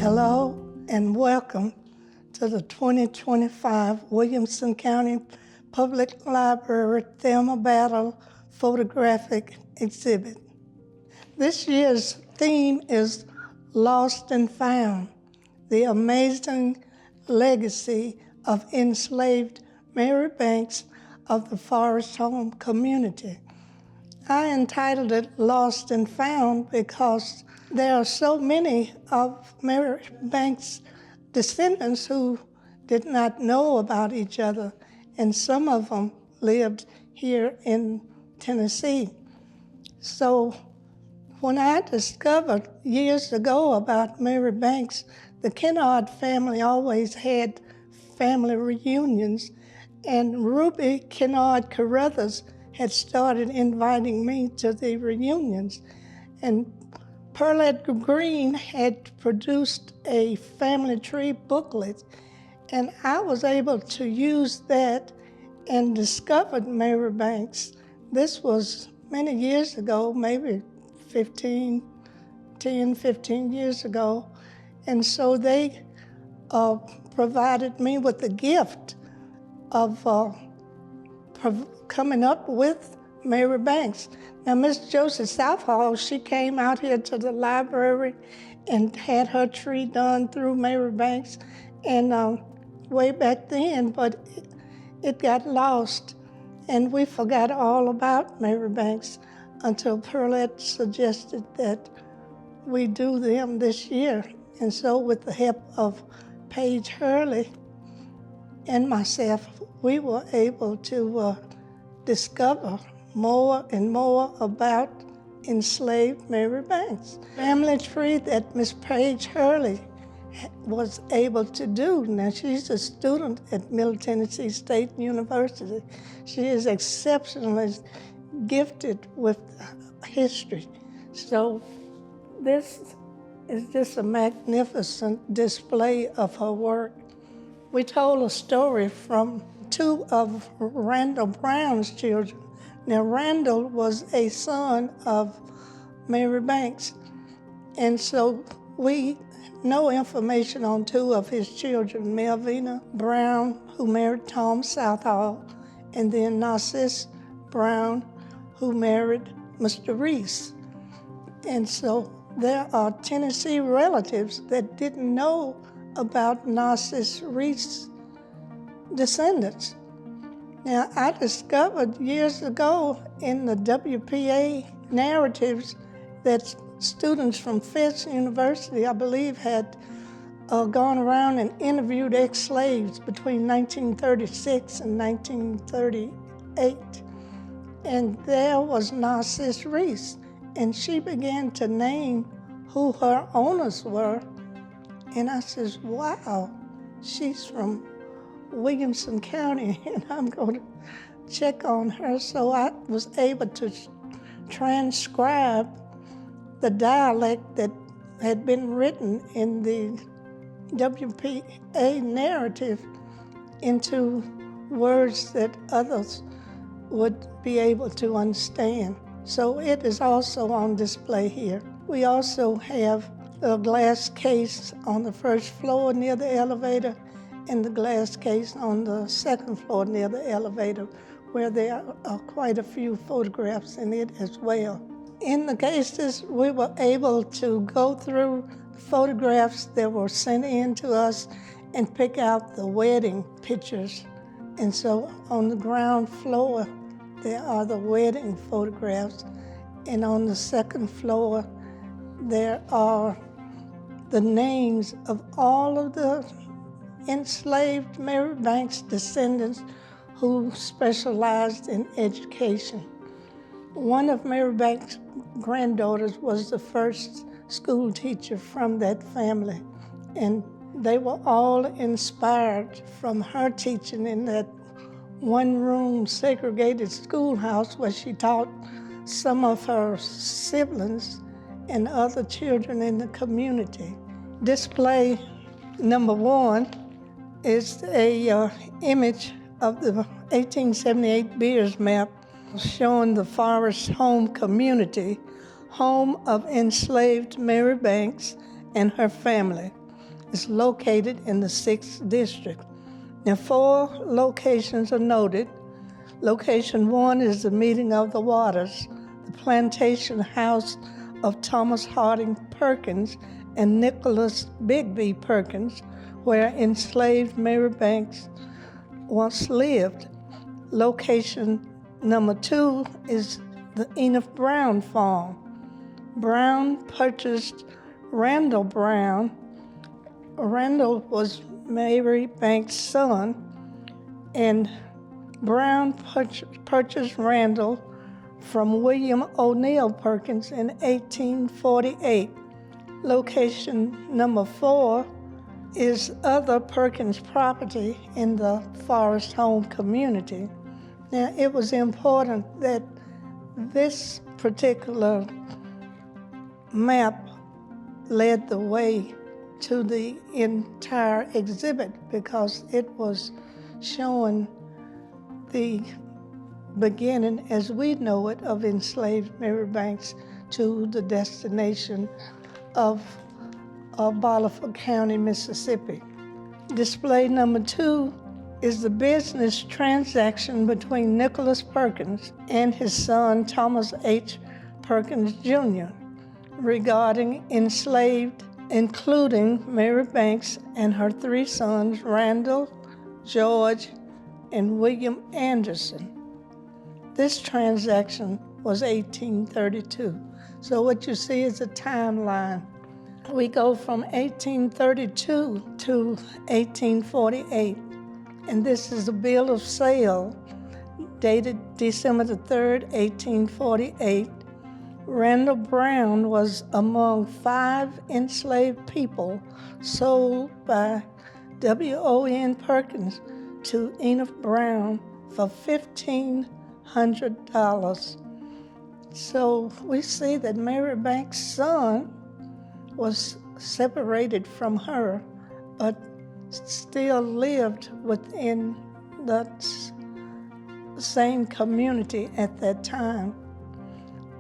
Hello and welcome to the 2025 Williamson County Public Library Thelma Battle Photographic exhibit. This year's theme is Lost and Found, the amazing legacy of enslaved Mary Banks of the Forrest home community. I entitled it Lost and Found because there are so many of Mary Banks' descendants who did not know about each other, and some of them lived here in Tennessee. So when I discovered years ago about Mary Banks, the Kennard family always had family reunions, and Ruby Kennard Carruthers had started inviting me to the reunions. And Pearlette Green had produced a family tree booklet, and I was able to use that and discovered Mary Banks. This was many years ago, maybe 10, 15 years ago. And so they provided me with the gift of coming up with Mary Banks. Now, Miss Josie Southall, she came out here to the library and had her tree done through Mary Banks, and way back then, but it got lost, and we forgot all about Mary Banks until Pearlette suggested that we do them this year. And so with the help of Paige Hurley and myself, we were able to discover more and more about enslaved Mary Banks. Family tree that Miss Paige Hurley was able to do. Now, she's a student at Middle Tennessee State University. She is exceptionally gifted with history. So this is just a magnificent display of her work. We told a story from two of Randall Brown's children. Now, Randall was a son of Mary Banks, and so we know information on two of his children, Melvina Brown, who married Tom Southall, and then Narcisse Brown, who married Mr. Reese. And so there are Tennessee relatives that didn't know about Narcisse Reese's descendants. Now, I discovered years ago in the WPA narratives that students from Fisk University, I believe, had gone around and interviewed ex-slaves between 1936 and 1938. And there was Narcisse Reese, and she began to name who her owners were. And I says, wow, she's from Williamson County, and I'm going to check on her. So I was able to transcribe the dialect that had been written in the WPA narrative into words that others would be able to understand. So it is also on display here. We also have a glass case on the first floor near the elevator, and the glass case on the second floor near the elevator, where there are quite a few photographs in it as well. In the cases, we were able to go through photographs that were sent in to us and pick out the wedding pictures. And so on the ground floor, there are the wedding photographs, and on the second floor, there are the names of all of the enslaved Mary Banks descendants who specialized in education. One of Mary Banks' granddaughters was the first school teacher from that family, and they were all inspired from her teaching in that one-room segregated schoolhouse where she taught some of her siblings and other children in the community. Display number 1 is a image of the 1878 Beers map showing the Forrest home community, home of enslaved Mary Banks and her family. is located in the 6th District. Now, 4 locations are noted. Location 1 is the Meeting of the Waters, the plantation house of Thomas Harding Perkins and Nicholas Bigby Perkins, where enslaved Mary Banks once lived. Location number 2 is the Enoch Brown farm. Brown purchased Randall Brown. Randall was Mary Banks' son, and Brown purchased Randall from William O'Neill Perkins in 1848. Location number 4 is other Perkins property in the Forrest home community. Now, it was important that this particular map led the way to the entire exhibit because it was showing the beginning, as we know it, of enslaved Mary Banks to the destination of Bolivar County, Mississippi. Display number 2 is the business transaction between Nicholas Perkins and his son Thomas H. Perkins Jr. regarding enslaved, including Mary Banks and her 3 sons, Randall, George, and William Anderson. This transaction was 1832. So what you see is a timeline. We go from 1832 to 1848. And this is a bill of sale dated December the 3rd, 1848. Randall Brown was among 5 enslaved people sold by W.O.N. Perkins to Enoch Brown for $1,500. So we see that Mary Banks' son was separated from her, but still lived within the same community at that time.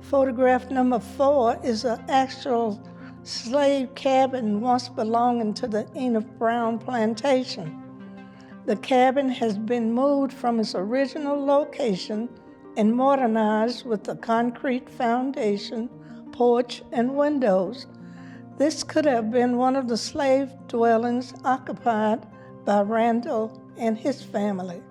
Photograph number 4 is an actual slave cabin once belonging to the Enoch Brown plantation. The cabin has been moved from its original location and modernized with a concrete foundation, porch, and windows. This could have been one of the slave dwellings occupied by Randall and his family.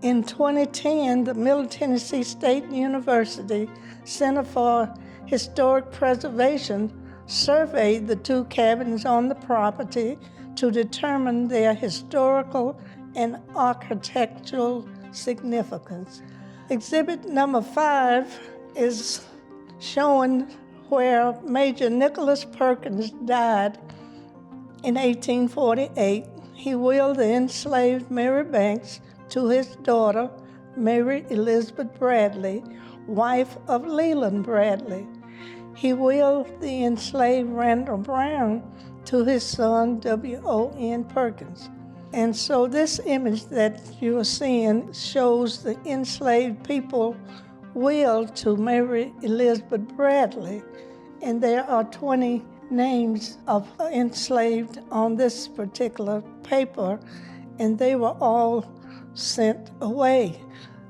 In 2010, the Middle Tennessee State University Center for Historic Preservation surveyed the 2 cabins on the property to determine their historical and architectural significance. Exhibit number 5 is showing where Major Nicholas Perkins died in 1848. He willed the enslaved Mary Banks to his daughter, Mary Elizabeth Bradley, wife of Leland Bradley. He willed the enslaved Randall Brown to his son, W.O.N. Perkins. And so this image that you are seeing shows the enslaved people willed to Mary Elizabeth Bradley. And there are 20 names of enslaved on this particular paper, and they were all sent away.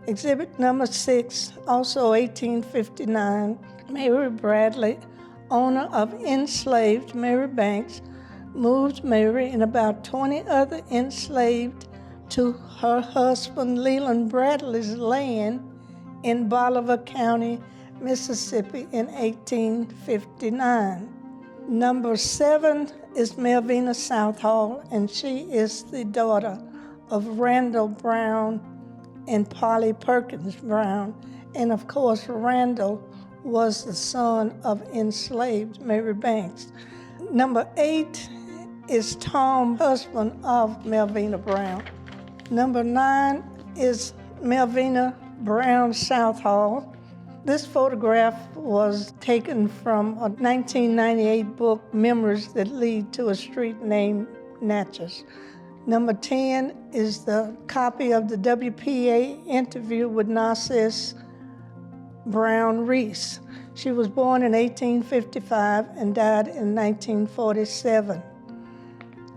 Exhibit number 6, also 1859, Mary Bradley, owner of enslaved Mary Banks, moved Mary and about 20 other enslaved to her husband Leland Bradley's land in Bolivar County, Mississippi in 1859. Number 7 is Melvina Southall, and she is the daughter of Randall Brown and Polly Perkins Brown. And of course, Randall was the son of enslaved Mary Banks. Number 8 is Tom, husband of Melvina Brown. Number 9 is Melvina Brown Southall. This photograph was taken from a 1998 book, Memories That Lead to a Street Named Natchez. Number 10 is the copy of the WPA interview with Narcisse Brown Reese. She was born in 1855 and died in 1947.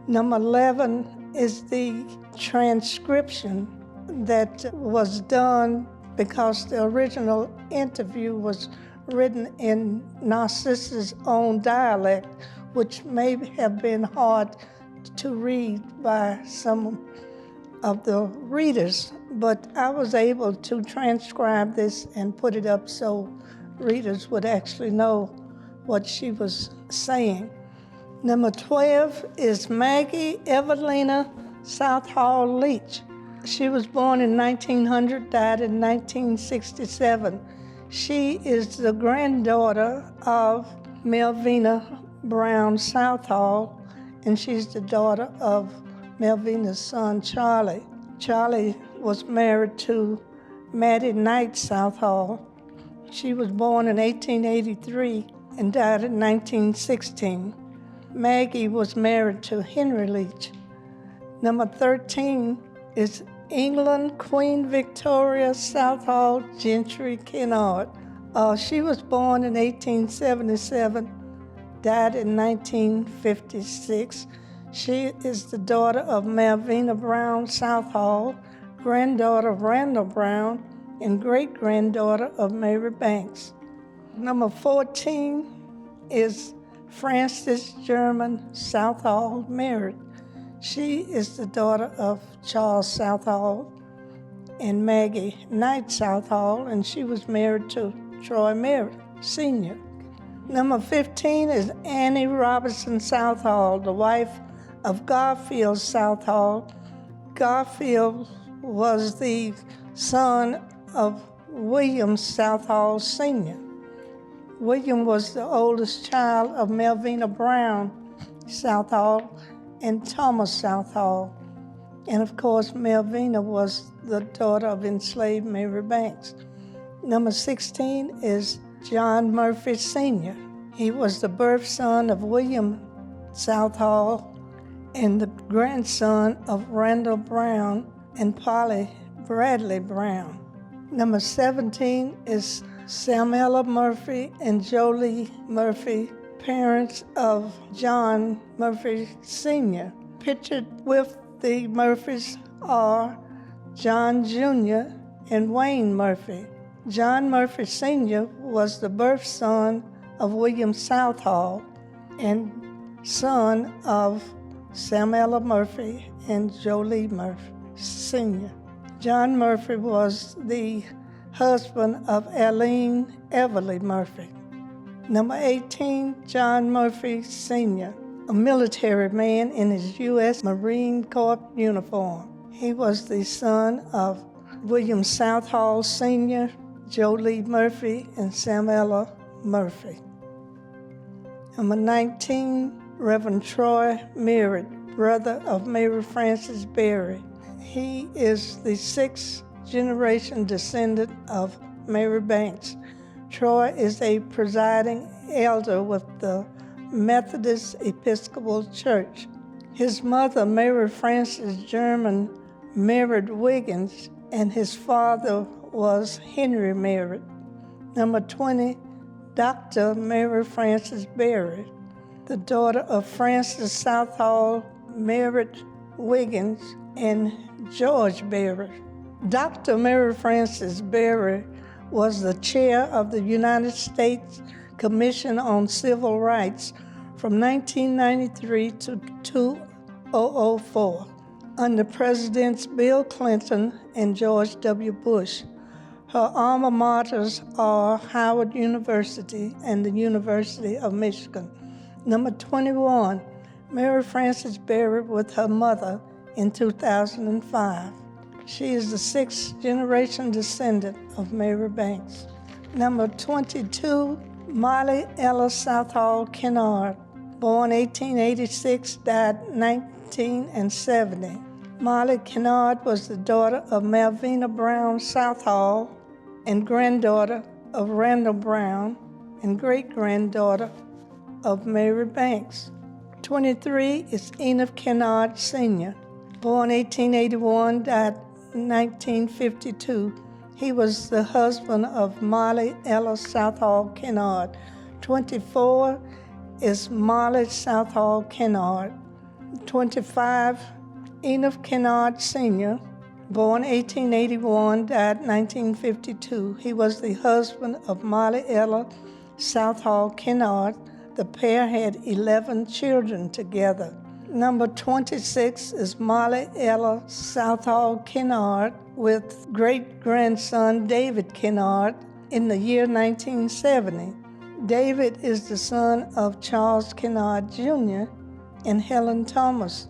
Number 11 is the transcription that was done because the original interview was written in Narcissus' own dialect, which may have been hard to read by some of the readers, but I was able to transcribe this and put it up so readers would actually know what she was saying. Number 12 is Maggie Evelina Southall Leach. She was born in 1900, died in 1967. She is the granddaughter of Melvina Brown Southall, and she's the daughter of Melvina's son, Charlie. Charlie was married to Mattie Knight Southall. She was born in 1883 and died in 1916. Maggie was married to Henry Leach. Number 13 is England Queen Victoria Southall Gentry Kennard. She was born in 1877, died in 1956. She is the daughter of Melvina Brown Southall, granddaughter of Randall Brown, and great-granddaughter of Mary Banks. Number 14 is Frances German Southall Merritt. She is the daughter of Charles Southall and Maggie Knight Southall, and she was married to Troy Merritt Sr. Number 15 is Annie Robinson Southall, the wife of Garfield Southall. Garfield was the son of William Southall Sr. William was the oldest child of Melvina Brown Southall and Thomas Southall. And of course, Melvina was the daughter of enslaved Mary Banks. Number 16 is John Murphy Sr. He was the birth son of William Southall and the grandson of Randall Brown and Polly Bradley Brown. Number 17 is Samela Murphy and Jolie Murphy, parents of John Murphy Sr. Pictured with the Murphys are John Jr. and Wayne Murphy. John Murphy Sr. was the birth son of William Southall and son of Samela Murphy and Jolie Murphy Sr. John Murphy was the husband of Eileen Everly Murphy. Number 18, John Murphy Sr., a military man in his U.S. Marine Corps uniform. He was the son of William Southall Sr., Jolie Murphy, and Samela Murphy. Number 19, Reverend Troy Merritt, brother of Mary Frances Berry. He is the 6th generation descendant of Mary Banks. Troy is a presiding elder with the Methodist Episcopal Church. His mother, Mary Frances German Merritt Wiggins, and his father was Henry Merritt. Number 20, Dr. Mary Frances Berry, the daughter of Francis Southall Merritt Wiggins and George Berry. Dr. Mary Frances Berry was the chair of the United States Commission on Civil Rights from 1993 to 2004 under Presidents Bill Clinton and George W. Bush. Her alma maters are Howard University and the University of Michigan. Number 21, Mary Frances Berry with her mother in 2005. She is the 6th generation descendant of Mary Banks. Number 22, Molly Ella Southall Kennard, born 1886, died 1970. Molly Kennard was the daughter of Melvina Brown Southall and granddaughter of Randall Brown and great-granddaughter of Mary Banks. 23 is Enoch Kennard Sr., born 1881, died 1952. He was the husband of Molly Ella Southall Kennard. 24 is Molly Southall Kennard. 25, Enoch Kennard Sr., born 1881, died 1952. He was the husband of Molly Ella Southall Kennard. The pair had 11 children together. Number 26 is Molly Ella Southall Kennard with great-grandson David Kennard in the year 1970. David is the son of Charles Kennard Jr. and Helen Thomas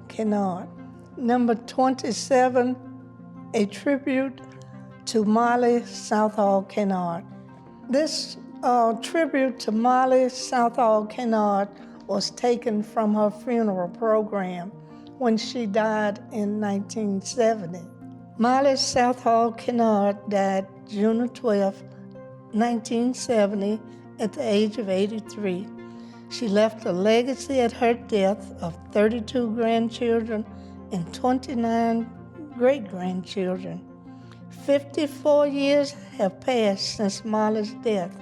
Kennard. Number 27, a tribute to Molly Southall Kennard. This tribute to Molly Southall Kennard was taken from her funeral program when she died in 1970. Molly Southall Kennard died June 12, 1970, at the age of 83. She left a legacy at her death of 32 grandchildren and 29 great-grandchildren. 54 years have passed since Molly's death.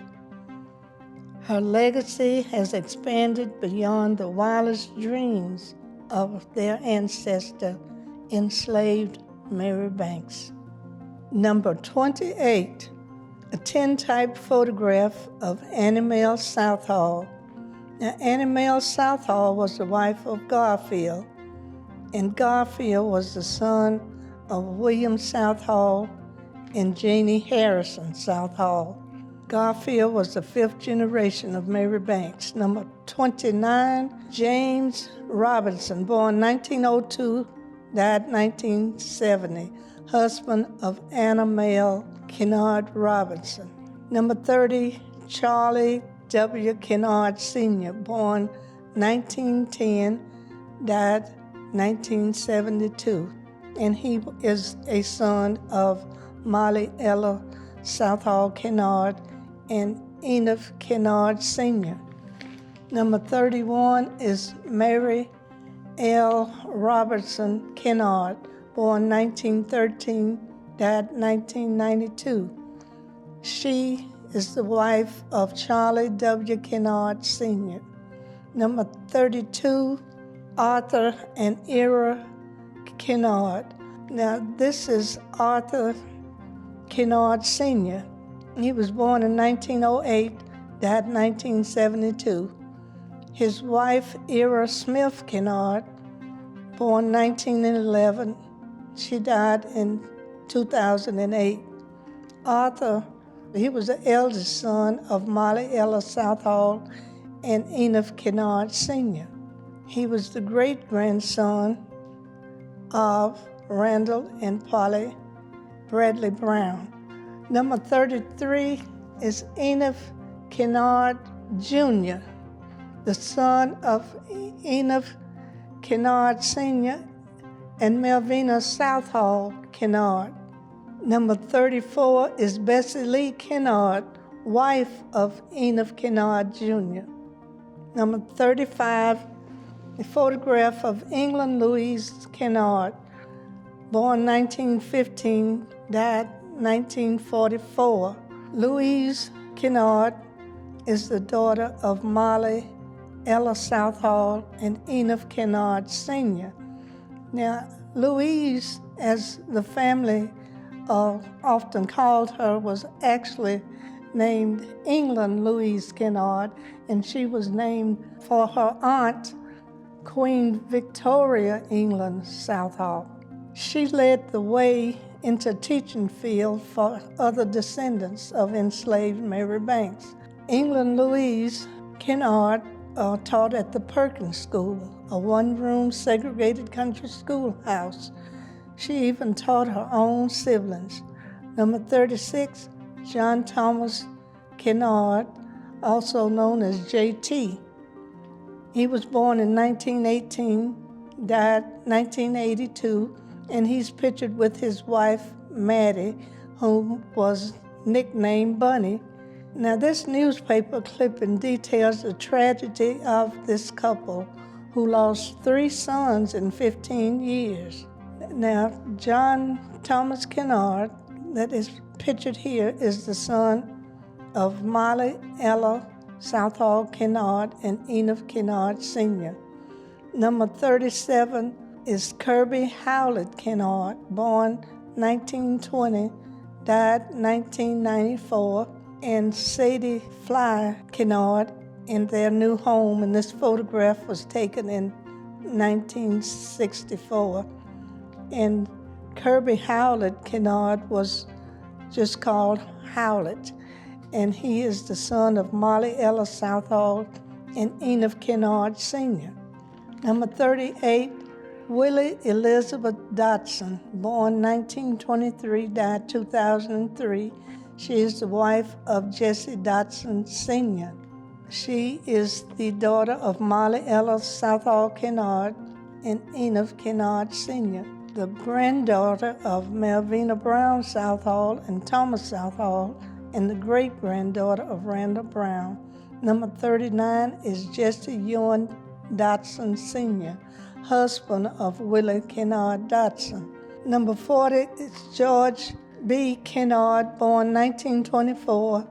Her legacy has expanded beyond the wildest dreams of their ancestor, Enslaved Mary Banks. Number 28, a tintype photograph of Annie Mae Southall. Now, Annie Mae Southall was the wife of Garfield, and Garfield was the son of William Southall and Janie Harrison Southall. Garfield was the 5th generation of Mary Banks. Number 29, James Robinson, born 1902, died 1970, husband of Anna Mae Kennard Robinson. Number 30, Charlie W. Kennard Sr., born 1910, died 1972, and he is a son of Molly Ella Southall Kennard and Enoch Kennard Sr. Number 31 is Mary L. Robertson Kennard, born 1913, died 1992. She is the wife of Charlie W. Kennard Sr. Number 32, Arthur and Ira Kennard. Now, this is Arthur Kennard Sr. He was born in 1908, died 1972. His wife, Ira Smith Kennard, born 1911. She died in 2008. Arthur, he was the eldest son of Molly Ella Southall and Enoch Kennard Sr. He was the great-grandson of Randall and Polly Bradley Brown. Number 33 is Enoch Kennard Jr., the son of Enoch Kennard Sr. and Melvina Southall Kennard. Number 34 is Bessie Lee Kennard, wife of Enoch Kennard Jr. Number 35, a photograph of England Louise Kennard, born 1915, died 1944. Louise Kennard is the daughter of Molly Ella Southall and Enoch Kennard Sr. Now, Louise, as the family often called her, was actually named England Louise Kennard, and she was named for her aunt, Queen Victoria England Southall. She led the way into teaching field for other descendants of enslaved Mary Banks. England Louise Kennard taught at the Perkins School, a one-room segregated country schoolhouse. She even taught her own siblings. Number 36, John Thomas Kennard, also known as JT. He was born in 1918, died 1982, and he's pictured with his wife, Maddie, whom was nicknamed Bunny. Now, this newspaper clipping details the tragedy of this couple who lost 3 sons in 15 years. Now, John Thomas Kennard, that is pictured here, is the son of Molly Ella Southall Kennard and Enoch Kennard Sr. Number 37 is Kirby Howlett Kennard, born 1920, died 1994, and Sadie Fly Kennard in their new home, and this photograph was taken in 1964. And Kirby Howlett Kennard was just called Howlett, and he is the son of Molly Ella Southall and Enoch Kennard Sr. Number 38, Willie Elizabeth Dotson, born 1923, died 2003. She is the wife of Jesse Dotson Sr. She is the daughter of Molly Ella Southall Kennard and Enoch Kennard Sr., the granddaughter of Malvina Brown Southall and Thomas Southall, and the great-granddaughter of Randall Brown. Number 39 is Jesse Ewan Dotson Sr., husband of Willie Kennard Dotson. Number 40 is George B. Kennard, born 1924,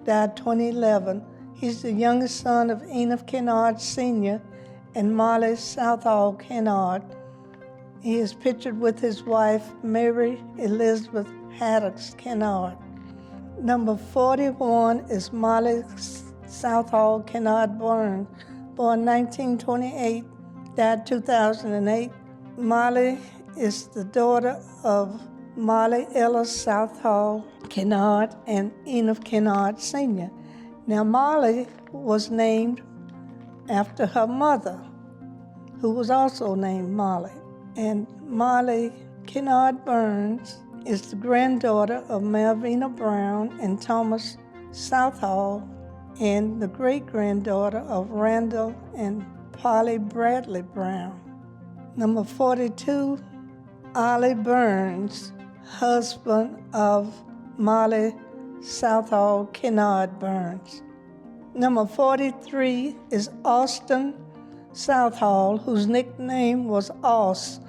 died 2011. He's the youngest son of Enoch Kennard Sr. and Molly Southall Kennard. He is pictured with his wife, Mary Elizabeth Haddocks Kennard. Number 41 is Molly Southall Kennard Burns, born 1928, died 2008. Molly is the daughter of Molly Ella Southall Kennard and Enoch Kennard Sr. Now, Molly was named after her mother, who was also named Molly. And Molly Kennard Burns is the granddaughter of Malvina Brown and Thomas Southall, and the great-granddaughter of Randall and Polly Bradley Brown. Number 42, Ollie Burns, husband of Molly Southall Kennard Burns. Number 43 is Austin Southall, whose nickname was Oss.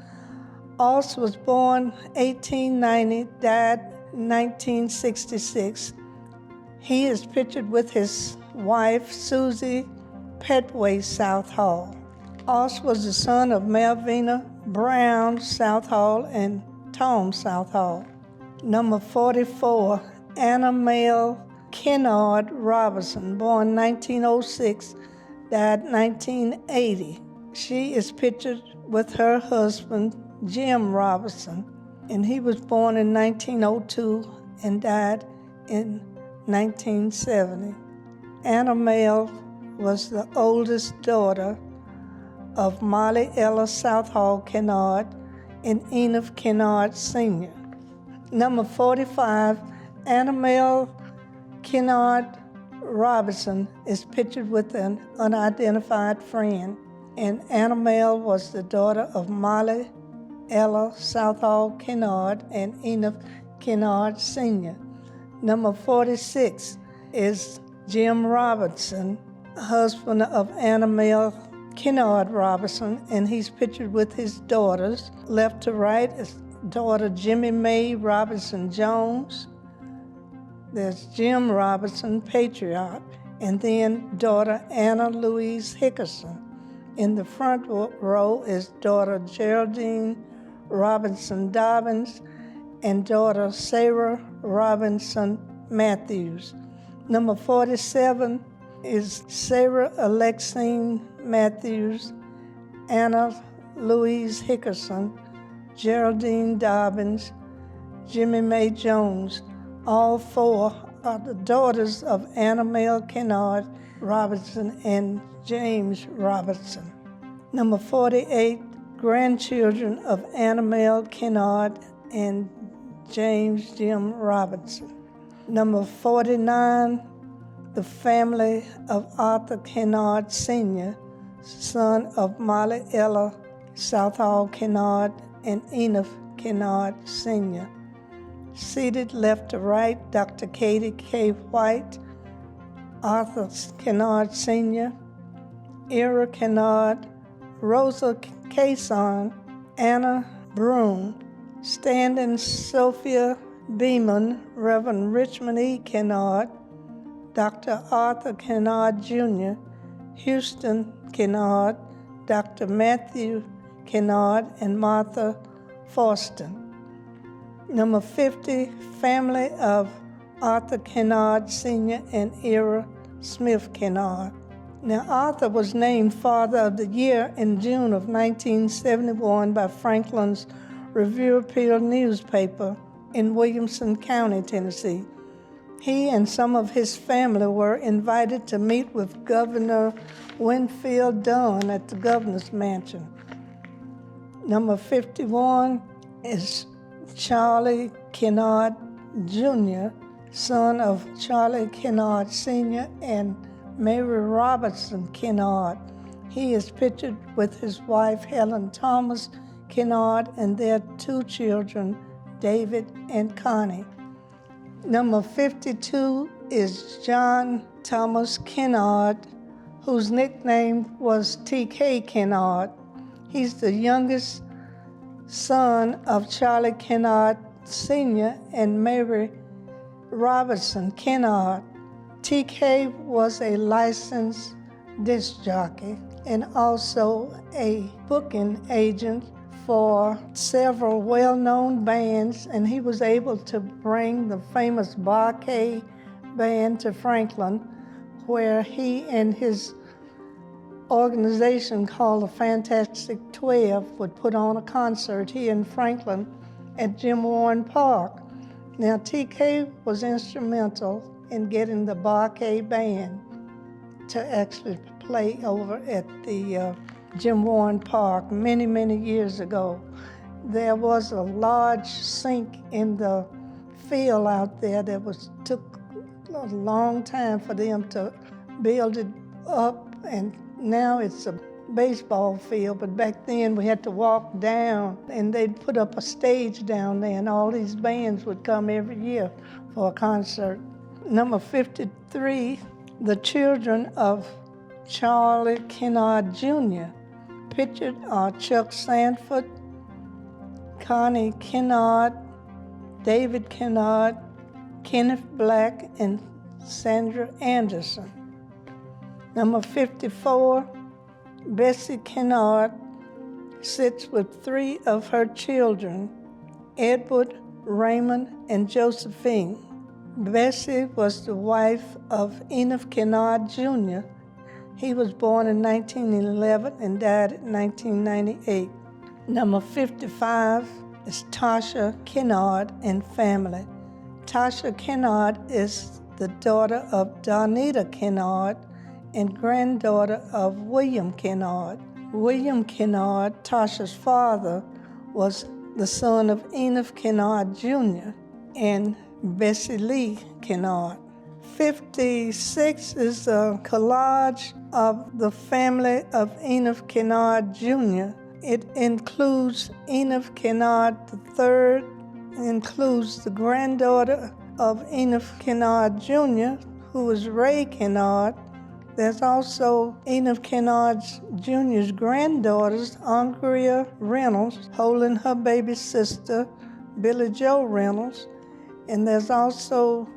Oss was born 1890, died 1966. He is pictured with his wife, Susie Petway Southall. Oss was the son of Malvina Brown Southall and Tom Southall. Number 44, Anna Mae Kennard Robinson, born 1906, died 1980. She is pictured with her husband, Jim Robinson, and he was born in 1902 and died in 1970. Anna Mae was the oldest daughter of Molly Ella Southall Kennard and Enoch Kennard Sr. Number 45, Anna Mae Kennard Robinson is pictured with an unidentified friend, and Anna Mae was the daughter of Molly Ella Southall Kennard and Enoch Kennard Sr. Number 46 is Jim Robinson, husband of Anna Mae Kennard Robinson, and he's pictured with his daughters. Left to right is daughter Jimmy Mae Robinson Jones. There's Jim Robinson, patriarch, and then daughter Anna Louise Hickerson. In the front row is daughter Geraldine Robinson Dobbins and daughter Sarah Robinson Matthews. Number 47 is Sarah Alexine Matthews, Anna Louise Hickerson, Geraldine Dobbins, Jimmy Mae Jones. All four are the daughters of Anna Mae Kennard Robinson and James Robinson. Number 48, grandchildren of Anna Mae Kennard and James Jim Robinson. Number 49, the family of Arthur Kennard Sr., son of Molly Ella Southall Kennard and Enoch Kennard Sr. Seated left to right, Dr. Katie K. White, Arthur Kennard Sr., Ira Kennard, Rosa Cason, Anna Broom, standing Sophia Beeman, Reverend Richmond E. Kennard, Dr. Arthur Kennard Jr., Houston Kennard, Dr. Matthew Kennard and Martha Forston. Number 50, family of Arthur Kennard Sr. and Ira Smith Kennard. Now, Arthur was named Father of the Year in June of 1971 by Franklin's Review-Appeal newspaper in Williamson County, Tennessee. He and some of his family were invited to meet with Governor Winfield Dunn at the governor's mansion. Number 51 is Charlie Kennard Jr., son of Charlie Kennard Sr. and Mary Robertson Kennard. He is pictured with his wife Helen Thomas Kennard and their 2 children, David and Connie. Number 52 is John Thomas Kennard, whose nickname was T.K. Kennard. He's the youngest son of Charlie Kennard Sr. and Mary Robertson Kennard. T.K. was a licensed disc jockey and also a booking agent for several well-known bands, and he was able to bring the famous Bar-Kays band to Franklin, where he and his organization called the Fantastic 12 would put on a concert here in Franklin at Jim Warren Park. Now, TK was instrumental in getting the Bar-Kays band to actually play over at the Jim Warren Park many, many years ago. There was a large sink in the field out there that took a long time for them to build it up, and now it's a baseball field, but back then we had to walk down, and they'd put up a stage down there, and all these bands would come every year for a concert. Number 53, the children of Charlie Kennard Jr. Pictured are Chuck Sanford, Connie Kennard, David Kennard, Kenneth Black, and Sandra Anderson. Number 54, Bessie Kennard sits with 3 of her children, Edward, Raymond, and Josephine. Bessie was the wife of Enoch Kennard Jr. He was born in 1911 and died in 1998. Number 55 is Tasha Kennard and family. Tasha Kennard is the daughter of Donita Kennard and granddaughter of William Kennard. William Kennard, Tasha's father, was the son of Enoch Kennard Jr. and Bessie Lee Kennard. 56 is a collage of the family of Enoch Kennard Jr. It includes Enoch Kennard III, includes the granddaughter of Enoch Kennard Jr., who is Ray Kennard. There's also Enoch Kennard Jr.'s granddaughters, Andrea Reynolds, holding her baby sister, Billy Joe Reynolds. And there's also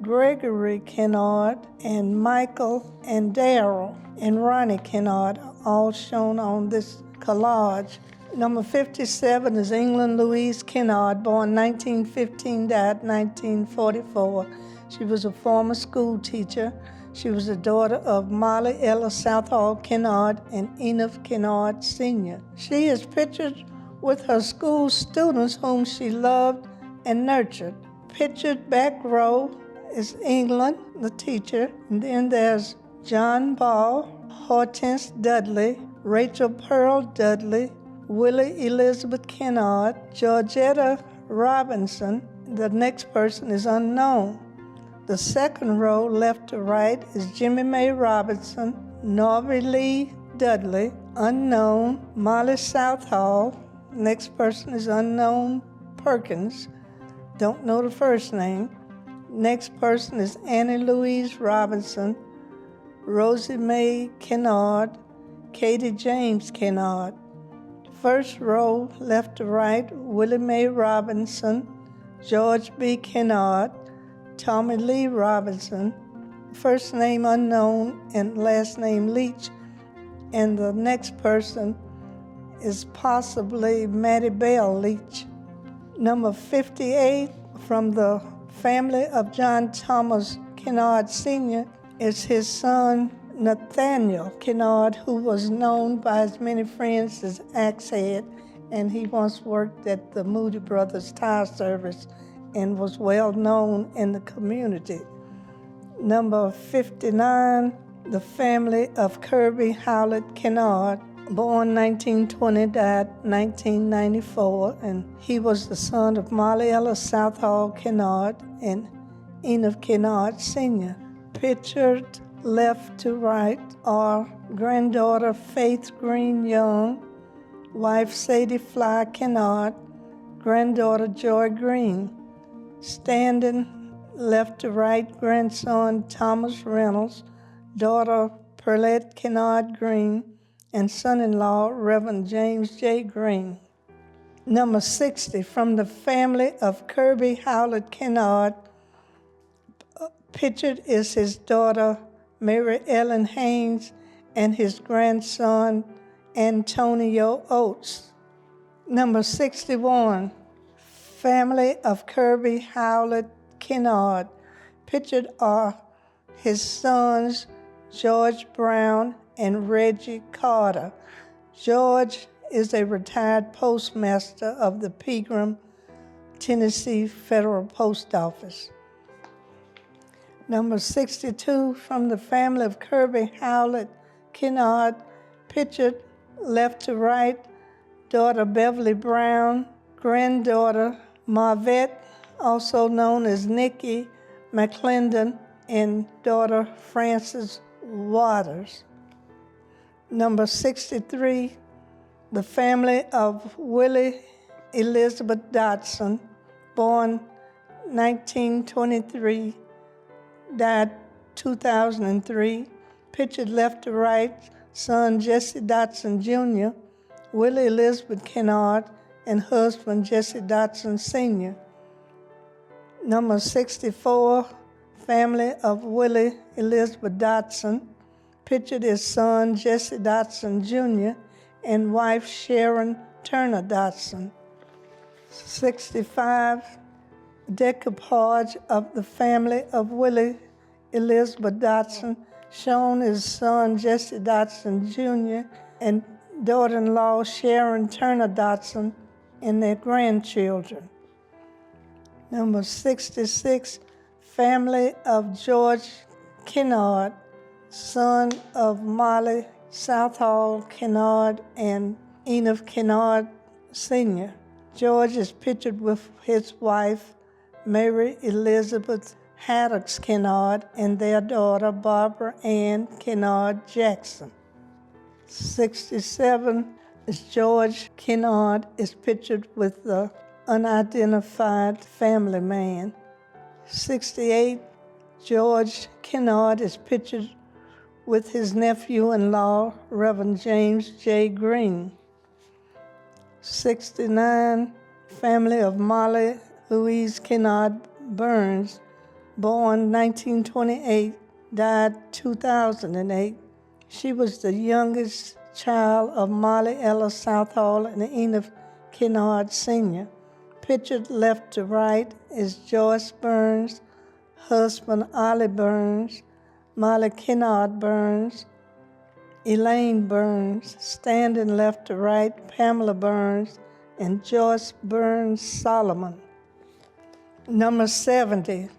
Gregory Kennard and Michael and Darrell and Ronnie Kennard, all shown on this collage. Number 57 is England Louise Kennard, born 1915, died 1944. She was a former school teacher. She was the daughter of Molly Ella Southall Kennard and Enoch Kennard Sr. She is pictured with her school students whom she loved and nurtured. Pictured back row is England, the teacher, and then there's John Ball, Hortense Dudley, Rachel Pearl Dudley, Willie Elizabeth Kennard, Georgetta Robinson. The next person is unknown. The second row, left to right, is Jimmy Mae Robinson, Norby Lee Dudley, unknown, Molly Southall. Next person is unknown, Perkins. Don't know the first name. Next person is Annie Louise Robinson, Rosie Mae Kennard, Katie James Kennard. First row, left to right, Willie Mae Robinson, George B. Kennard, Tommy Lee Robinson, first name unknown and last name Leach. And the next person is possibly Mattie Bell Leach. Number 58, from the family of John Thomas Kennard Sr., is his son Nathaniel Kennard, who was known by his many friends as Axehead, and he once worked at the Moody Brothers Tire Service and was well known in the community. Number 59, the family of Kirby Howlett Kennard, born 1920, died 1994, and he was the son of Molly Ella Southall Kennard and Enoch Kennard Sr. Pictured left to right are granddaughter Faith Green Young, wife Sadie Fly Kennard, granddaughter Joy Green. Standing left to right, grandson Thomas Reynolds, daughter Perlette Kennard Green, and son-in-law Reverend James J. Green. Number 60, from the family of Kirby Howlett Kennard, pictured is his daughter Mary Ellen Haynes and his grandson Antonio Oates. Number 61, family of Kirby Howlett Kennard, pictured are his sons George Brown and Reggie Carter. George is a retired postmaster of the Pegram, Tennessee Federal Post Office. Number 62, from the family of Kirby Howlett Kennard, pictured left to right, daughter Beverly Brown, granddaughter Marvette, also known as Nikki McClendon, and daughter Frances Waters. Number 63, the family of Willie Elizabeth Dotson, born 1923, died 2003, pictured left to right, son Jesse Dotson Jr., Willie Elizabeth Kennard, and husband Jesse Dotson Sr. Number 64, family of Willie Elizabeth Dotson, pictured is son Jesse Dotson Jr. and wife Sharon Turner Dotson. 65, decoupage of the family of Willie Elizabeth Dotson, shown as son Jesse Dotson Jr. and daughter-in-law Sharon Turner Dotson and their grandchildren. Number 66, family of George Kennard, son of Molly Southall Kennard and Enoch Kennard Sr. George is pictured with his wife, Mary Elizabeth Haddocks Kennard, and their daughter, Barbara Ann Kennard Jackson. 67 is George Kennard is pictured with the unidentified family man. 68, George Kennard is pictured with his nephew-in-law, Reverend James J. Green. 69, family of Molly Louise Kennard Burns, born 1928, died 2008. She was the youngest child of Molly Ella Southall and Enoch Kennard Sr. Pictured left to right is Joyce Burns, husband Ollie Burns, Molly Kennard Burns, Elaine Burns. Standing left to right, Pamela Burns and Joyce Burns Solomon. Number 70,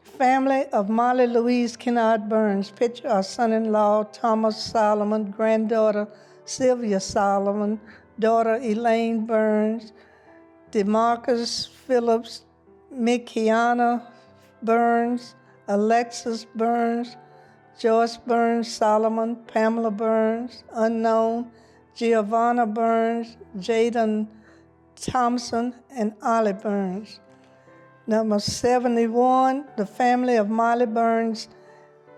family of Molly Louise Kennard Burns. Picture our son-in-law Thomas Solomon, granddaughter Sylvia Solomon, daughter Elaine Burns, DeMarcus Phillips, Mikiana Burns, Alexis Burns, Joyce Burns Solomon, Pamela Burns, unknown, Giovanna Burns, Jaden Thompson, and Ollie Burns. Number 71, the family of Molly Burns.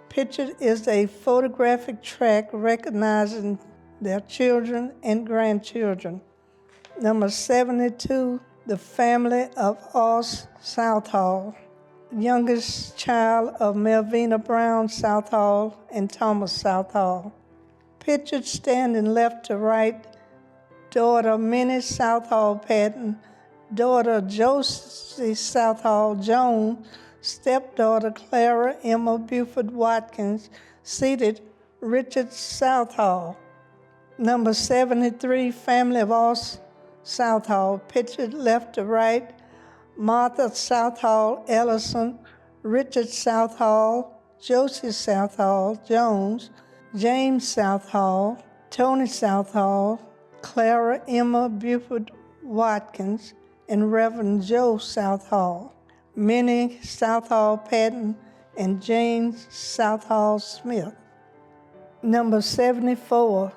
Pictured is a photographic track recognizing their children and grandchildren. Number 72, the family of Oss Southall, youngest child of Melvina Brown Southall and Thomas Southall. Pictured standing left to right, daughter Minnie Southall Patton, daughter Josie Southall Jones, stepdaughter Clara Emma Buford Watkins, seated Richard Southall. Number 73, family of all Southall, pictured left to right, Martha Southall Ellison, Richard Southall, Josie Southall Jones, James Southall, Tony Southall, Clara Emma Buford Watkins, and Reverend Joe Southall, Minnie Southall Patton, and James Southall Smith. Number 74,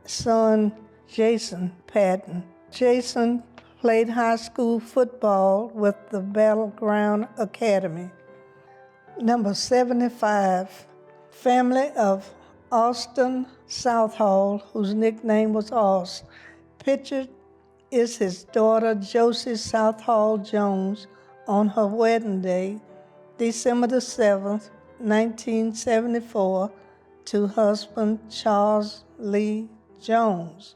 son Jason Patton. Jason played high school football with the Battleground Academy. Number 75, family of Austin Southall, whose nickname was Aus. Pictured is his daughter Josie Southall Jones on her wedding day, December the 7th, 1974, to husband Charles Lee Jones.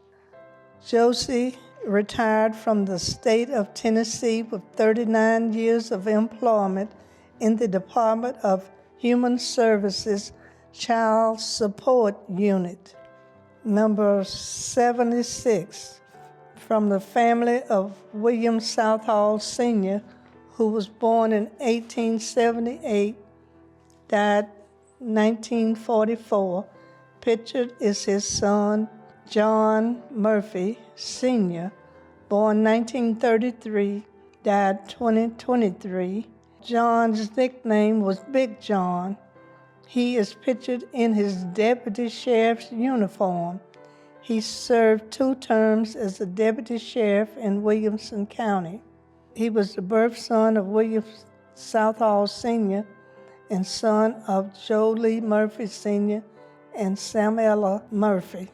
Josie retired from the state of Tennessee with 39 years of employment in the Department of Human Services Child Support Unit. Number 76, from the family of William Southall Sr., who was born in 1878, died 1944. Pictured is his son, John Murphy Sr., born 1933, died 2023. John's nickname was Big John. He is pictured in his deputy sheriff's uniform. He served 2 terms as a deputy sheriff in Williamson County. He was the birth son of William Southall Sr. and son of Joe Lee Murphy Sr. and Samuela Murphy.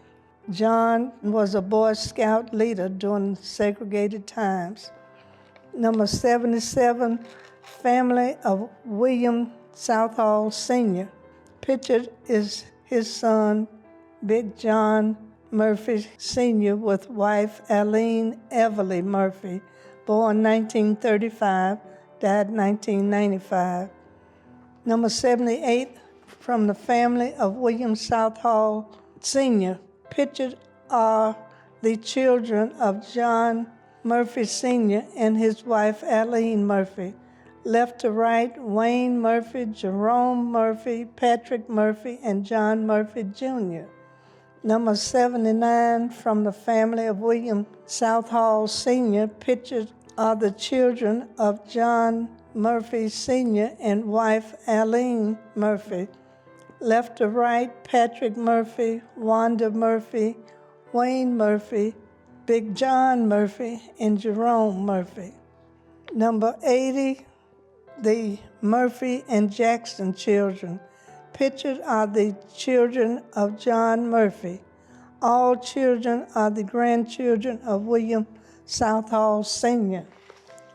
John was a Boy Scout leader during segregated times. Number 77, family of William Southall Sr. Pictured is his son, Big John Murphy Sr., with wife Aline Everly Murphy, born 1935, died 1995. Number 78, from the family of William Southall Sr. Pictured are the children of John Murphy Sr. and his wife Aline Murphy. Left to right, Wayne Murphy, Jerome Murphy, Patrick Murphy, and John Murphy Jr. Number 79, from the family of William Southall Sr. Pictured are the children of John Murphy Sr. and wife Aline Murphy. Left to right, Patrick Murphy, Wanda Murphy, Wayne Murphy, Big John Murphy, and Jerome Murphy. Number 80, the Murphy and Jackson children. Pictured are the children of John Murphy. All children are the grandchildren of William Southall Sr.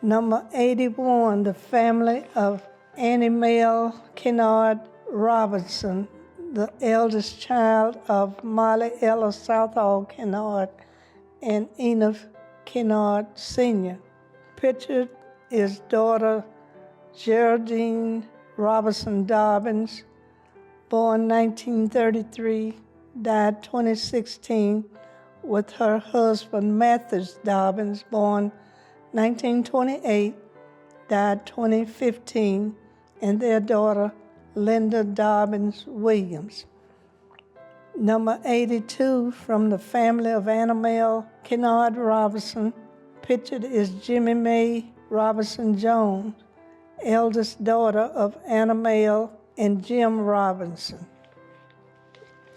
Number 81, the family of Annie Mel Kennard Robinson, the eldest child of Molly Ella Southall Kennard and Enoch Kennard Sr. Pictured is daughter Geraldine Robinson Dobbins, born 1933, died 2016, with her husband Mathis Dobbins, born 1928, died 2015, and their daughter Linda Dobbins Williams. Number 82, from the family of Annabelle Kennard Robinson. Pictured is Jimmy Mae Robinson Jones, eldest daughter of Annabelle and Jim Robinson.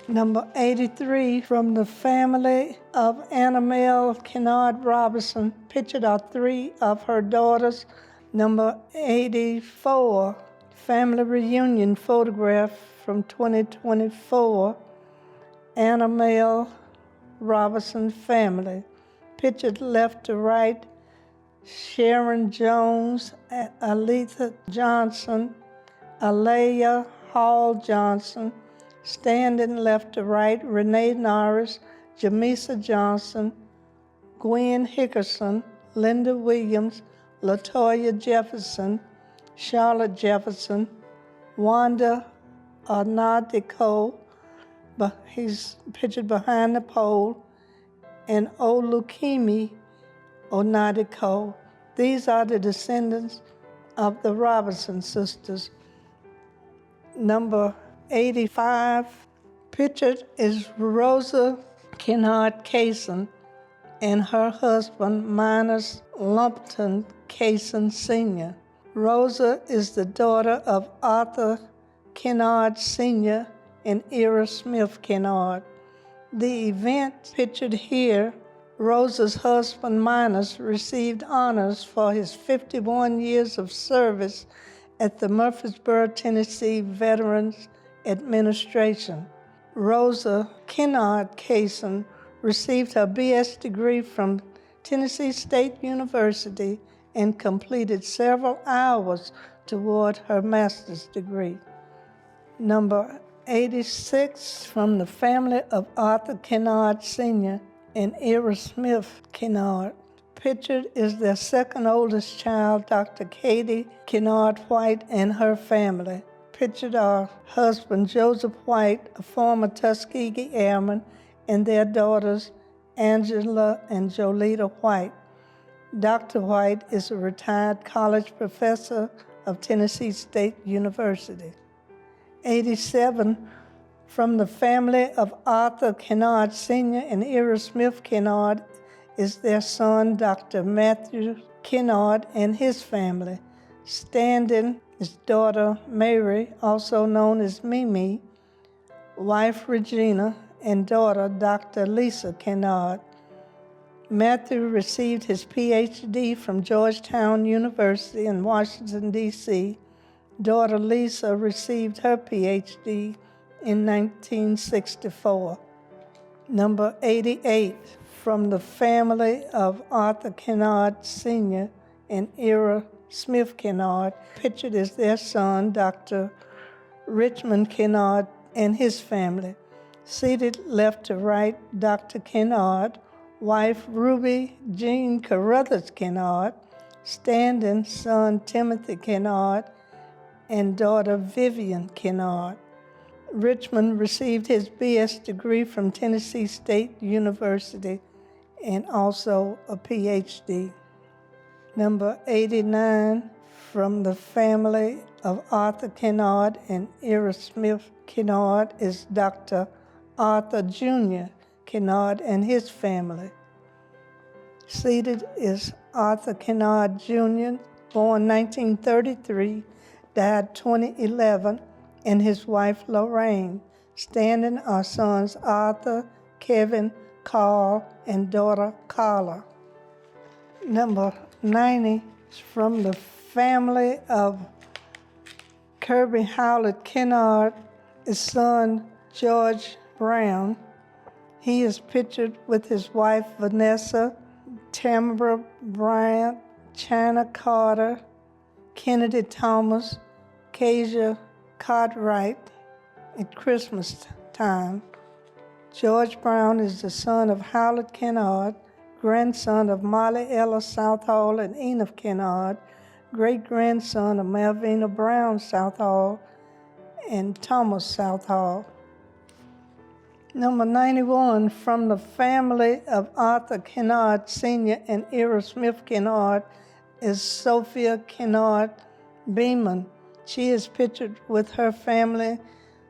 Number 83, from the family of Annabelle Kennard Robinson. Pictured are 3 of her daughters. Number 84, family reunion photograph from 2024, Annabelle Robinson family. Pictured left to right, Sharon Jones, Aletha Johnson, Alea Hall Johnson, Standing left to right, Renee Norris, Jamisa Johnson, Gwen Hickerson, Linda Williams, Latoya Jefferson, Charlotte Jefferson, Wanda Arnadico, but he's pictured behind the pole, and Olukemi Onadico. These are the descendants of the Robinson sisters. Number 85, pictured is Rosa Kennard Kaysen and her husband, Minus Lumpton Kaysen Sr. Rosa is the daughter of Arthur Kennard Sr. and Ira Smith Kennard. The event pictured here, Rosa's husband, Minus, received honors for his 51 years of service at the Murfreesboro, Tennessee Veterans Administration. Rosa Kennard Kaysen received her B.S. degree from Tennessee State University and completed several hours toward her master's degree. Number 86, from the family of Arthur Kennard Sr. and Ira Smith Kennard. Pictured is their second oldest child, Dr. Katie Kennard White, and her family. Pictured are husband Joseph White, a former Tuskegee Airman, and their daughters Angela and Jolita White. Dr. White is a retired college professor of Tennessee State University. 87, from the family of Arthur Kennard Sr. and Ira Smith Kennard is their son, Dr. Matthew Kennard, and his family. Standing is daughter Mary, also known as Mimi, wife Regina, and daughter Dr. Lisa Kennard. Matthew received his Ph.D. from Georgetown University in Washington, D.C. Daughter Lisa received her Ph.D. in 1964. Number 88, from the family of Arthur Kennard Sr. and Ira Smith Kennard. Pictured is their son, Dr. Richmond Kennard, and his family. Seated left to right, Dr. Kennard, wife Ruby Jean Carruthers Kennard, standing son Timothy Kennard, and daughter Vivian Kennard. Richmond received his B.S. degree from Tennessee State University and also a Ph.D. Number 89, from the family of Arthur Kennard and Ira Smith Kennard is Dr. Arthur Jr. Kennard and his family. Seated is Arthur Kennard Jr., born 1933, died 2011, and his wife Lorraine. Standing are sons Arthur, Kevin, Carl, and daughter Carla. Number 90 is from the family of Kirby Howlett Kennard, his son George Brown. He is pictured with his wife Vanessa, Tamara Bryant, China Carter, Kennedy Thomas, Kezia Cartwright at Christmas time. George Brown is the son of Howlett Kennard, grandson of Molly Ellis Southall and Enoch Kennard, great-grandson of Malvina Brown Southall and Thomas Southall. Number 91, from the family of Arthur Kennard Sr. and Ira Smith Kennard is Sophia Kennard Beeman. She is pictured with her family,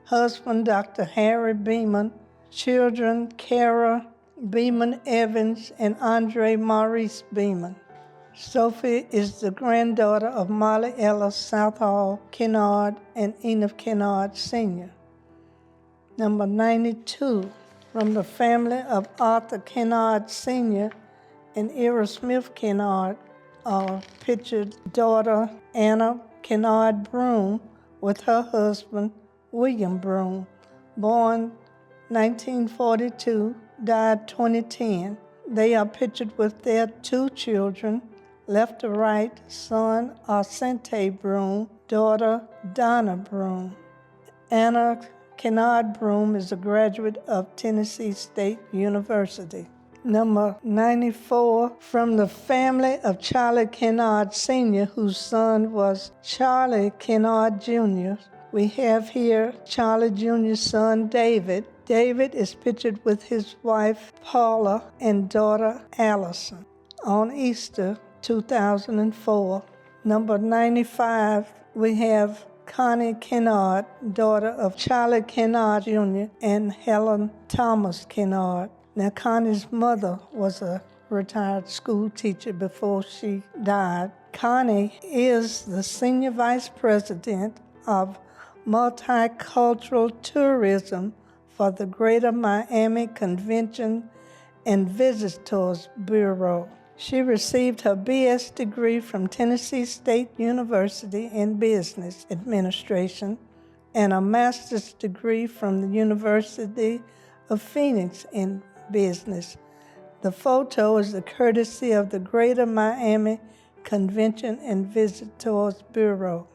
husband Dr. Harry Beeman, children Kara Beeman Evans and Andre Maurice Beeman. Sophie is the granddaughter of Molly Ellis Southall Kennard and Enoch Kennard Sr. Number 92, from the family of Arthur Kennard Sr. and Ira Smith Kennard are pictured daughter Anna Kennard Broom with her husband William Broom, born 1942, died 2010. They are pictured with their two children, left to right, son Arcente Broom, daughter Donna Broom. Anna Kennard Broom is a graduate of Tennessee State University. Number 94, from the family of Charlie Kennard Sr., whose son was Charlie Kennard Jr. We have here Charlie Jr.'s son, David. David is pictured with his wife, Paula, and daughter, Allison, on Easter 2004. Number 95, we have Connie Kennard, daughter of Charlie Kennard Jr. and Helen Thomas Kennard. Now, Connie's mother was a retired school teacher before she died. Connie is the Senior Vice President of Multicultural Tourism for the Greater Miami Convention and Visitors Bureau. She received her BS degree from Tennessee State University in Business Administration and a master's degree from the University of Phoenix in Business. The photo is the courtesy of the Greater Miami Convention and Visitors Bureau.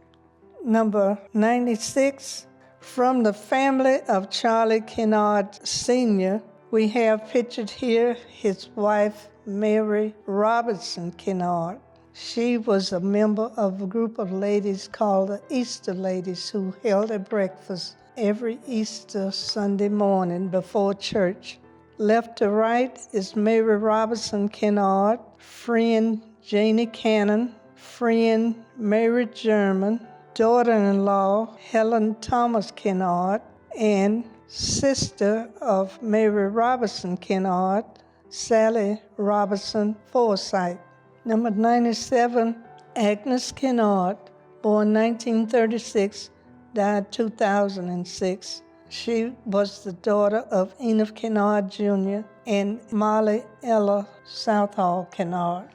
Number 96, from the family of Charlie Kennard Sr., we have pictured here his wife, Mary Robertson Kennard. She was a member of a group of ladies called the Easter Ladies who held a breakfast every Easter Sunday morning before church. Left to right is Mary Robertson Kennard, friend Janie Cannon, friend Mary German, daughter-in-law Helen Thomas Kennard, and sister of Mary Robertson Kennard, Sally Robertson Forsythe. Number 97, Agnes Kennard, born 1936, died 2006. She was the daughter of Enoch Kennard Jr. and Molly Ella Southall Kennard.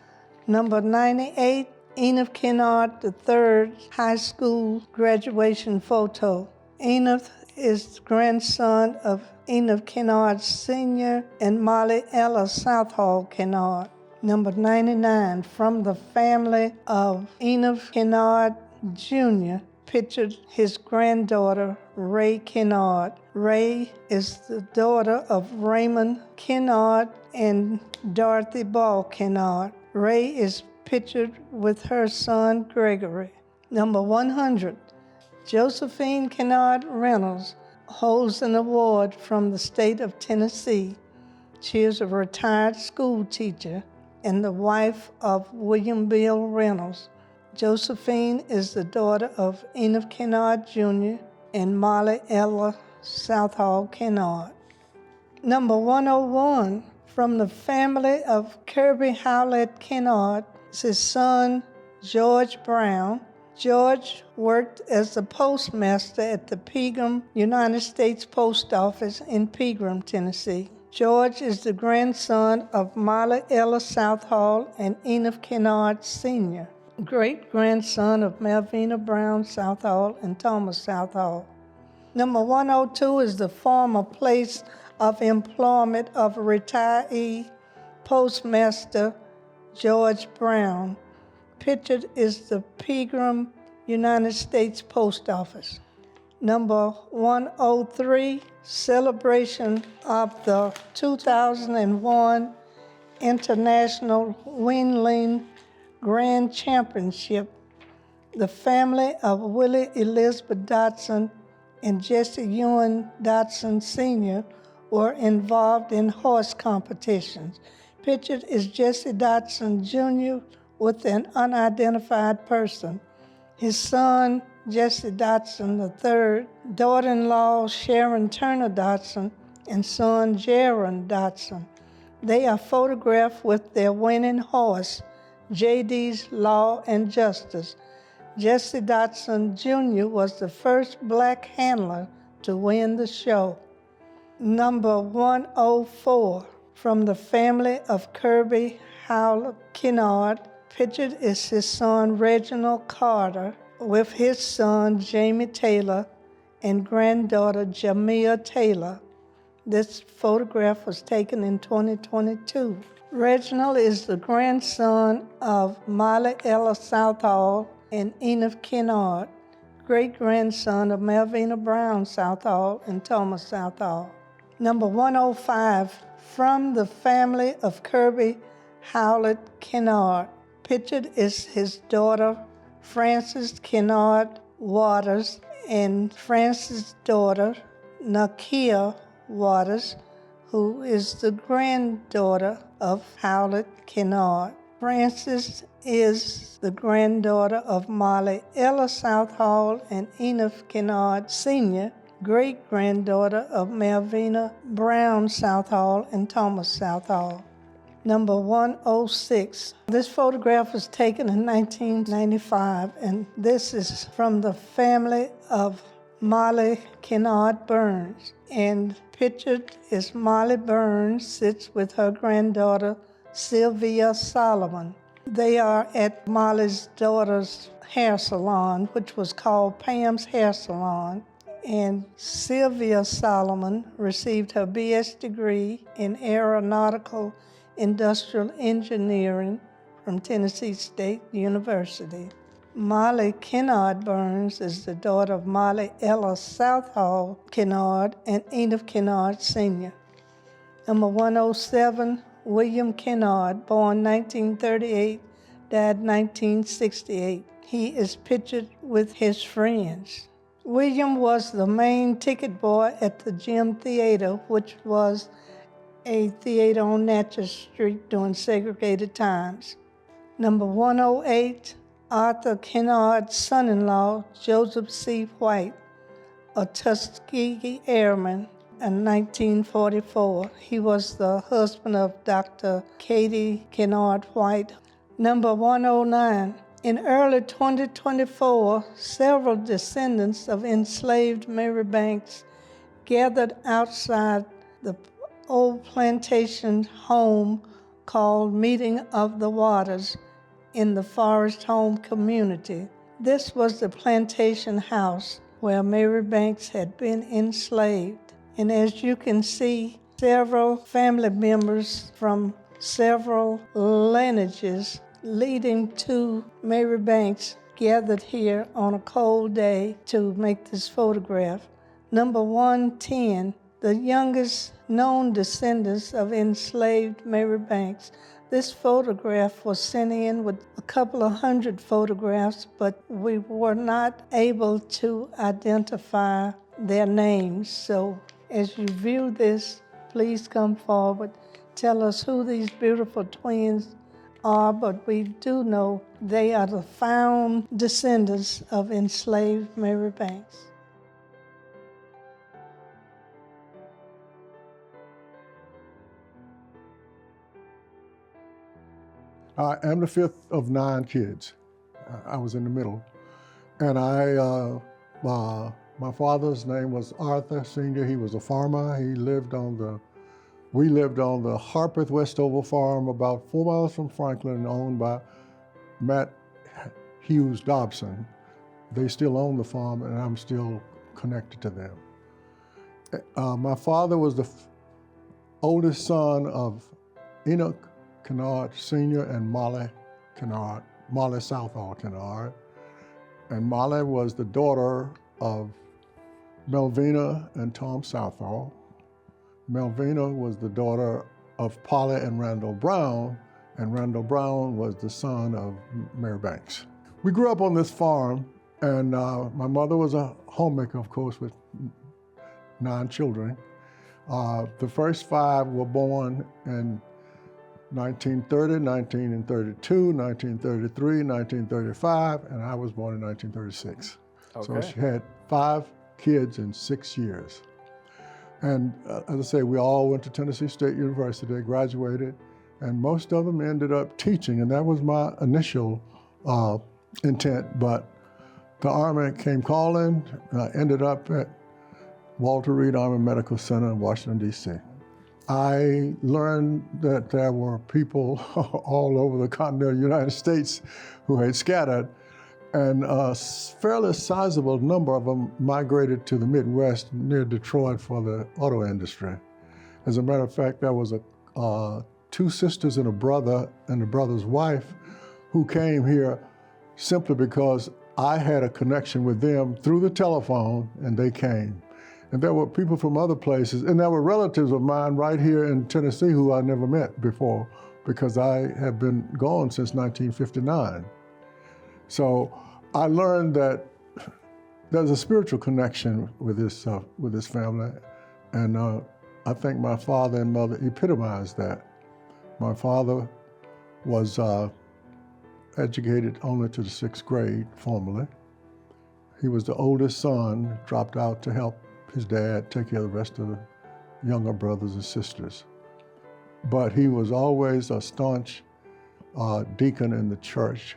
Number 98, Enoch Kennard III high school graduation photo. Enoch is grandson of Enoch Kennard Sr. and Molly Ella Southall Kennard. Number 99, from the family of Enoch Kennard Jr., pictured his granddaughter, Ray Kennard. Ray is the daughter of Raymond Kennard and Dorothy Ball Kennard. Ray is pictured with her son, Gregory. Number 100, Josephine Kennard Reynolds holds an award from the state of Tennessee. She is a retired school teacher and the wife of William Bill Reynolds. Josephine is the daughter of Enoch Kennard Jr. and Molly Ella Southall Kennard. Number 101, from the family of Kirby Howlett Kennard, is his son, George Brown. George worked as the postmaster at the Pegram United States Post Office in Pegram, Tennessee. George is the grandson of Molly Ella Southall and Enoch Kennard Sr., great-grandson of Malvina Brown Southall and Thomas Southall. Number 102 is the former place of employment of retiree postmaster George Brown. Pictured is the Pegram United States Post Office. Number 103, celebration of the 2001 International Wingling Grand Championship. The family of Willie Elizabeth Dotson and Jesse Ewan Dotson Sr. were involved in horse competitions. Pictured is Jesse Dotson Jr. with an unidentified person. His son, Jesse Dotson III, daughter-in-law Sharon Turner Dotson, and son Jaron Dotson. They are photographed with their winning horse, J.D.'s Law and Justice. Jesse Dotson Jr. was the first black handler to win the show. Number 104, from the family of Kirby Howlett Kennard, pictured is his son Reginald Carter with his son Jamie Taylor and granddaughter Jamia Taylor. This photograph was taken in 2022. Reginald is the grandson of Molly Ella Southall and Enoch Kennard, great-grandson of Melvina Brown Southall and Thomas Southall. Number 105, from the family of Kirby Howlett Kennard. Pictured is his daughter, Frances Kennard Waters, and Frances' daughter, Nakia Waters, who is the granddaughter of Howlett Kennard. Frances is the granddaughter of Molly Ella Southall and Enoch Kennard Sr., great-granddaughter of Melvina Brown Southall and Thomas Southall. Number 106. This photograph was taken in 1995, and this is from the family of Molly Kennard Burns. And pictured is Molly Burns sits with her granddaughter, Sylvia Solomon. They are at Molly's daughter's hair salon, which was called Pam's Hair Salon. And Sylvia Solomon received her BS degree in aeronautical industrial engineering from Tennessee State University. Molly Kennard Burns is the daughter of Molly Ella Southall Kennard and Enoch Kennard Sr. Number 107, William Kennard, born 1938, died 1968. He is pictured with his friends. William was the main ticket boy at the Gym Theater, which was a theater on Natchez Street during segregated times. Number 108, Arthur Kennard's son-in-law, Joseph C. White, a Tuskegee Airman in 1944. He was the husband of Dr. Katie Kennard White. Number 109, in early 2024, several descendants of enslaved Mary Banks gathered outside the old plantation home called Meeting of the Waters in the Forrest home community. This was the plantation house where Mary Banks had been enslaved. And as you can see, several family members from several lineages leading to Mary Banks gathered here on a cold day to make this photograph. Number 110, the youngest known descendants of enslaved Mary Banks. This photograph was sent in with a couple of hundred photographs, but we were not able to identify their names. So as you view this, please come forward. Tell us who these beautiful twins are, but we do know they are the found descendants of enslaved Mary Banks. I am the fifth of 9 kids. I was in the middle. And my father's name was Arthur Sr. He was a farmer. We lived on the Harpeth Westover farm about 4 miles from Franklin, owned by Matt Hughes Dobson. They still own the farm, and I'm still connected to them. My father was the oldest son of Enoch Kennard Sr. and Molly Southall Kennard. And Molly was the daughter of Melvina and Tom Southall. Melvina was the daughter of Polly and Randall Brown, and Randall Brown was the son of Mary Banks. We grew up on this farm, and my mother was a homemaker, of course, with 9 children. The first 5 were born in 1930, 1932, 1933, 1935, and I was born in 1936. Okay. So she had 5 kids in 6 years. And as I say, we all went to Tennessee State University, graduated, and most of them ended up teaching, and that was my initial intent, but the Army came calling, and I ended up at Walter Reed Army Medical Center in Washington, D.C. I learned that there were people all over the continental United States who had scattered, and a fairly sizable number of them migrated to the Midwest near Detroit for the auto industry. As a matter of fact, there was 2 sisters and a brother and the brother's wife who came here simply because I had a connection with them through the telephone, and they came. And there were people from other places, and there were relatives of mine right here in Tennessee who I never met before, because I have been gone since 1959. So I learned that there's a spiritual connection with this family, and I think my father and mother epitomized that. My father was educated only to the 6th grade formally. He was the oldest son, dropped out to help his dad take care of the rest of the younger brothers and sisters. But he was always a staunch deacon in the church,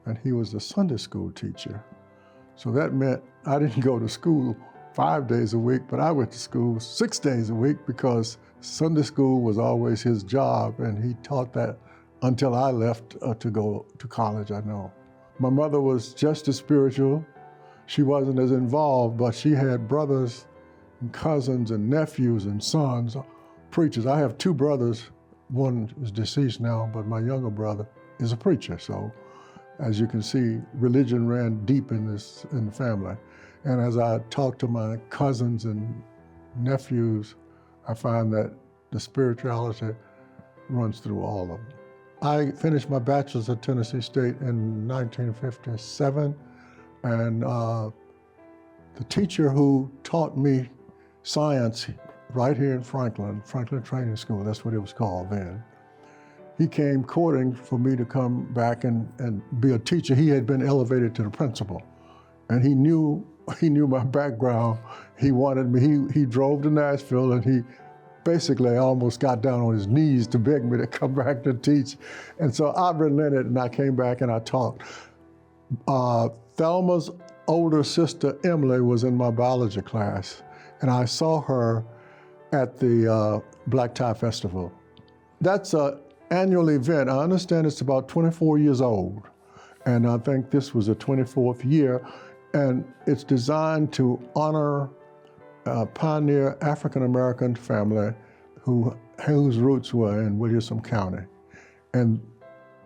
and he was a Sunday school teacher. So that meant I didn't go to school 5 days a week, but I went to school 6 days a week because Sunday school was always his job, and he taught that until I left to go to college, I know. My mother was just as spiritual. She wasn't as involved, but she had brothers and cousins and nephews and sons, preachers. I have 2 brothers. One is deceased now, but my younger brother is a preacher. So as you can see, religion ran deep in the family. And as I talk to my cousins and nephews, I find that the spirituality runs through all of them. I finished my bachelor's at Tennessee State in 1957, and the teacher who taught me science right here in Franklin Training School, that's what it was called then, he came courting for me to come back and be a teacher. He had been elevated to the principal, and he knew my background. He wanted me, he drove to Nashville, and he basically almost got down on his knees to beg me to come back to teach. And so I relented, and I came back and I taught. Thelma's older sister, Emily, was in my biology class, and I saw her at the Black Tie Festival. That's an annual event. I understand it's about 24 years old, and I think this was the 24th year, and it's designed to honor a pioneer African-American family whose roots were in Williamson County. And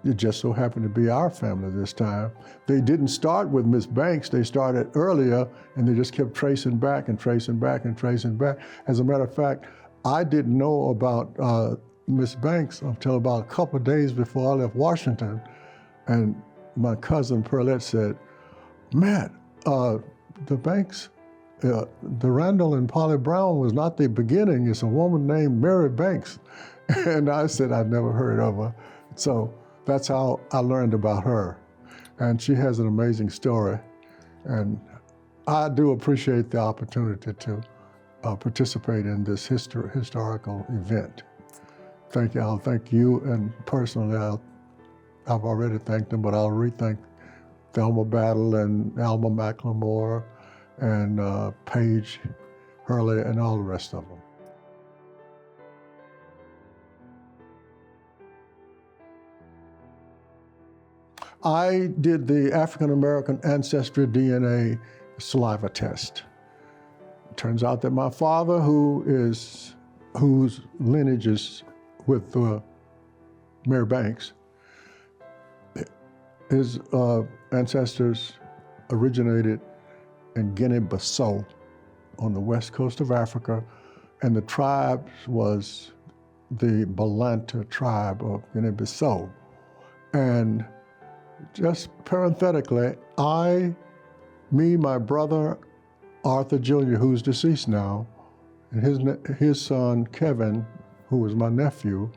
it just so happened to be our family this time. They didn't start with Miss Banks, they started earlier, and they just kept tracing back and tracing back and tracing back. As a matter of fact, I didn't know about Miss Banks until about a couple of days before I left Washington. And my cousin Pearlette said, Matt, the Banks, the Randall and Polly Brown was not the beginning. It's a woman named Mary Banks. And I said I'd never heard of her. So that's how I learned about her. And she has an amazing story. And I do appreciate the opportunity to participate in this historical event. Thank you. I'll thank you, and personally, I've already thanked them, but I'll re-thank Thelma Battle and Alma McLemore and Paige Hurley and all the rest of them. I did the African American ancestry DNA saliva test. It turns out that my father, whose lineage is with Mary Banks, his ancestors originated in Guinea-Bissau on the west coast of Africa, and the tribe was the Balanta tribe of Guinea-Bissau. And just parenthetically, my brother Arthur Jr., who's deceased now, and his son Kevin, who was my nephew,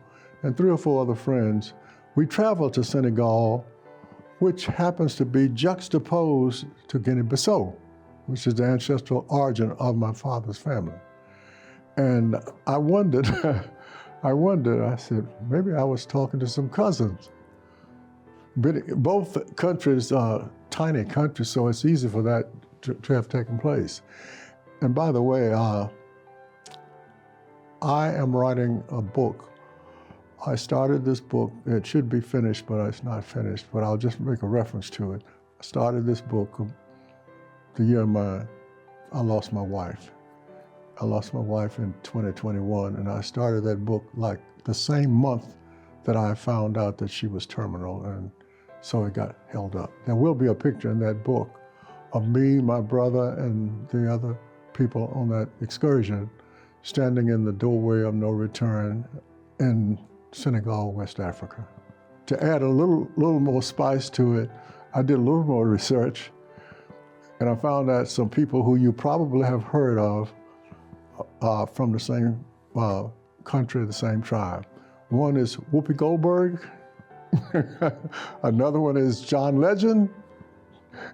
and 3 or 4 other friends, we traveled to Senegal, which happens to be juxtaposed to Guinea-Bissau, which is the ancestral origin of my father's family. And I wondered, I said, maybe I was talking to some cousins. Both countries are tiny countries, so it's easy for that to have taken place. And by the way, I am writing a book. I started this book. It should be finished, but it's not finished, but I'll just make a reference to it. I started this book the year I lost my wife. I lost my wife in 2021, and I started that book like the same month that I found out that she was terminal. And so it got held up. There will be a picture in that book of me, my brother, and the other people on that excursion standing in the doorway of no return in Senegal, West Africa. To add a little more spice to it, I did a little more research, and I found that some people who you probably have heard of from the same country, the same tribe. One is Whoopi Goldberg, another one is John Legend,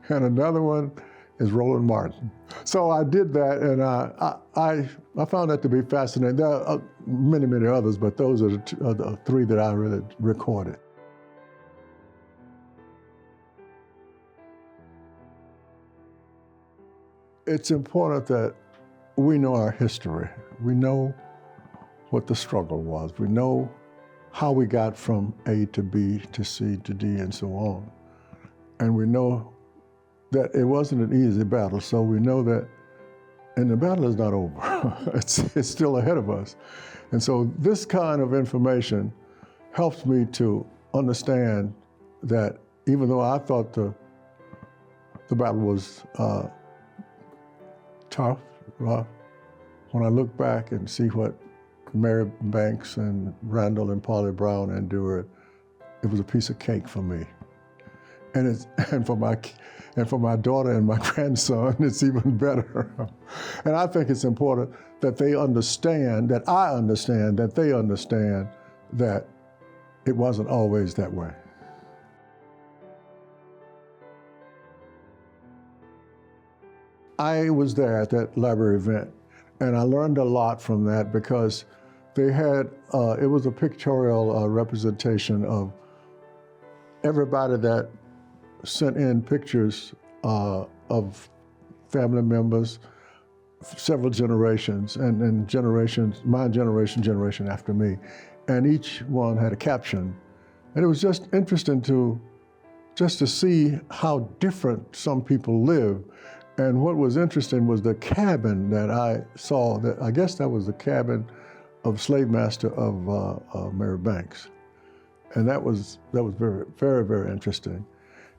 and another one is Roland Martin. So I did that, and I found that to be fascinating. There are many others, but those are the three that I really recorded. It's important that we know our history. We know what the struggle was. We know how we got from A to B to C to D and so on. And we know that it wasn't an easy battle, so we know that, and the battle is not over. It's still ahead of us. And so this kind of information helps me to understand that even though I thought the battle was tough, rough, when I look back and see what Mary Banks and Randall and Polly Brown endured, it was a piece of cake for me. And for my daughter and my grandson, it's even better. And I think it's important that they understand, that I understand, that they understand that it wasn't always that way. I was there at that library event, and I learned a lot from that because they had, it was a pictorial representation of everybody that sent in pictures of family members, several generations, and generations, my generation after me, and each one had a caption. And it was just interesting to see how different some people live. And what was interesting was the cabin that I saw, that I guess that was the cabin of slave master of Mary Banks. And that was very interesting.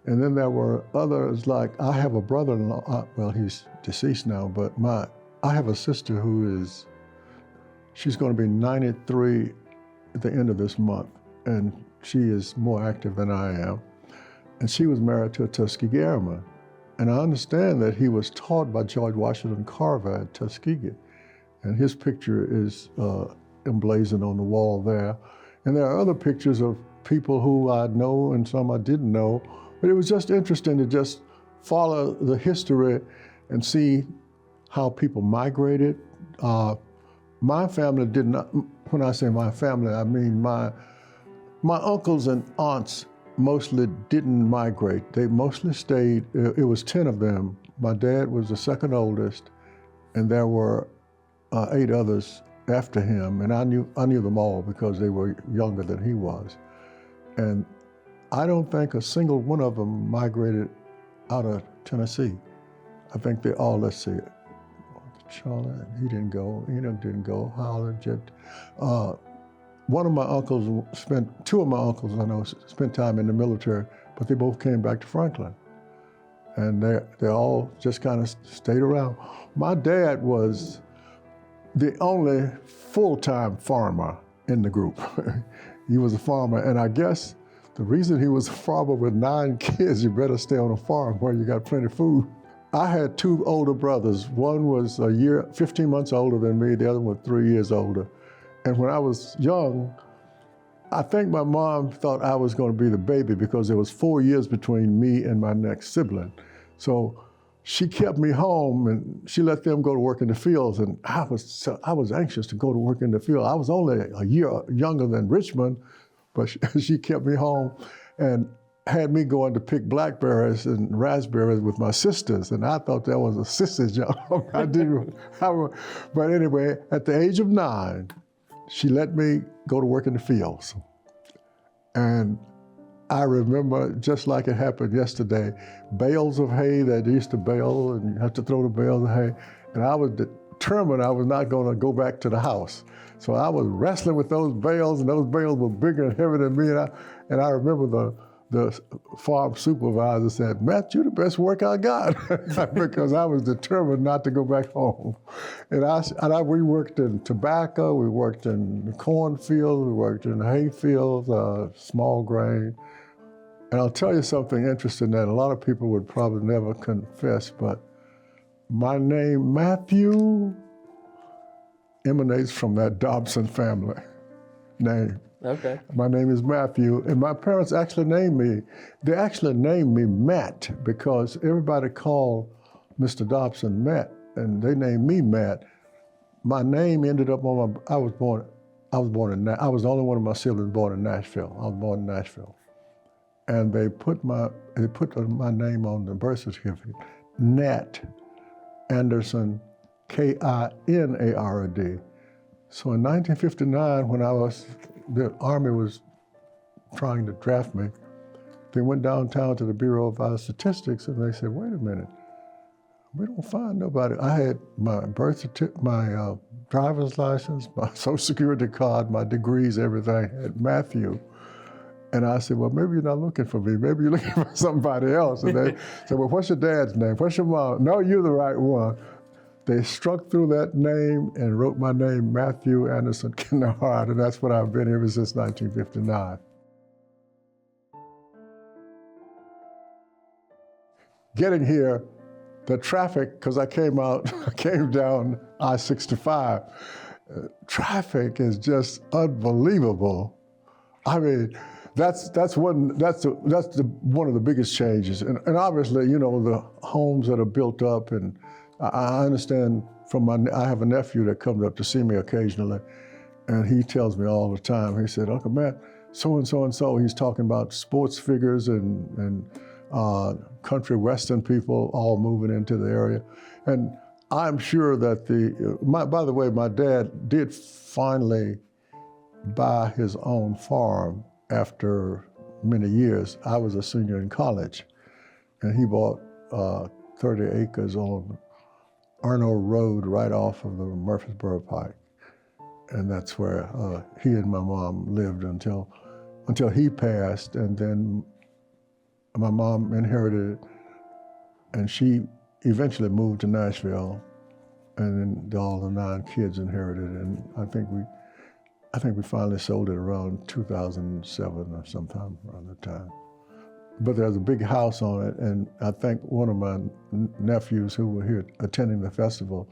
And then there were others, like I have a brother-in-law, well, he's deceased now, but I have a sister who she's going to be 93 at the end of this month, and she is more active than I am. And she was married to a Tuskegee Airman. And I understand that he was taught by George Washington Carver at Tuskegee. And his picture is emblazoned on the wall there. And there are other pictures of people who I know and some I didn't know. But it was just interesting to just follow the history and see how people migrated. My family did not, when I say my family, I mean my uncles and aunts mostly didn't migrate. They mostly stayed. It was 10 of them. My dad was the second oldest, and there were 8 others after him, and I knew them all because they were younger than he was. And I don't think a single one of them migrated out of Tennessee. I think they all, let's see, Charlie, he didn't go, Enoch didn't go, Howard, Jet. One of my uncles two of my uncles I know spent time in the military, but they both came back to Franklin. And they all just kind of stayed around. My dad was the only full-time farmer in the group. He was a farmer, and I guess the reason he was a farmer with 9 kids, you better stay on a farm where you got plenty of food. I had 2 older brothers. One was 15 months older than me, the other one was 3 years older. And when I was young, I think my mom thought I was going to be the baby because there was 4 years between me and my next sibling. So she kept me home and she let them go to work in the fields, and I was anxious to go to work in the field. I was only a year younger than Richmond, but she kept me home and had me going to pick blackberries and raspberries with my sisters, and I thought that was a sister's job. But anyway, at the age of 9, she let me go to work in the fields. And I remember, just like it happened yesterday, bales of hay that they used to bale, and you have to throw the bales of hay. And I was determined I was not going to go back to the house. So I was wrestling with those bales, and those bales were bigger and heavier than me. And I remember the farm supervisor said, "Matt, you're the best work I got," because I was determined not to go back home. And we worked in tobacco, we worked in the cornfield, we worked in hay fields, small grain. And I'll tell you something interesting that a lot of people would probably never confess, but my name, Matthew, emanates from that Dobson family name. Okay. My name is Matthew, and my parents actually named me Matt because everybody called Mr. Dobson Matt, and they named me Matt. My name ended up on I was the only one of my siblings born in Nashville. I was born in Nashville. And they put my name on the birth certificate, Nat Anderson, Kinard. So in 1959, when the Army was trying to draft me, they went downtown to the Bureau of Statistics and they said, "Wait a minute, we don't find nobody." I had my birth certificate, my driver's license, my social security card, my degrees, everything, had Matthew. And I said, "Well, maybe you're not looking for me. Maybe you're looking for somebody else." And they said, "Well, what's your dad's name? What's your mom?" "No, you're the right one." They struck through that name and wrote my name, Matthew Anderson Kinard, and that's what I've been ever since 1959. Getting here, the traffic, because I came down I-65. Traffic is just unbelievable. I mean, that's one of the biggest changes, and obviously, you know, the homes that are built up, and I understand I have a nephew that comes up to see me occasionally, and he tells me all the time. He said, "Uncle Matt, so and so and so." He's talking about sports figures and country western people all moving into the area, and I'm sure that by the way, my dad did finally buy his own farm after many years. I was a senior in college, and he bought 30 acres on Arnold Road right off of the Murfreesboro Pike. And that's where he and my mom lived until he passed, and then my mom inherited it, and she eventually moved to Nashville, and then all the 9 kids inherited it, and I think we finally sold it around 2007 or sometime around that time. But there's a big house on it, and I think one of my nephews who were here attending the festival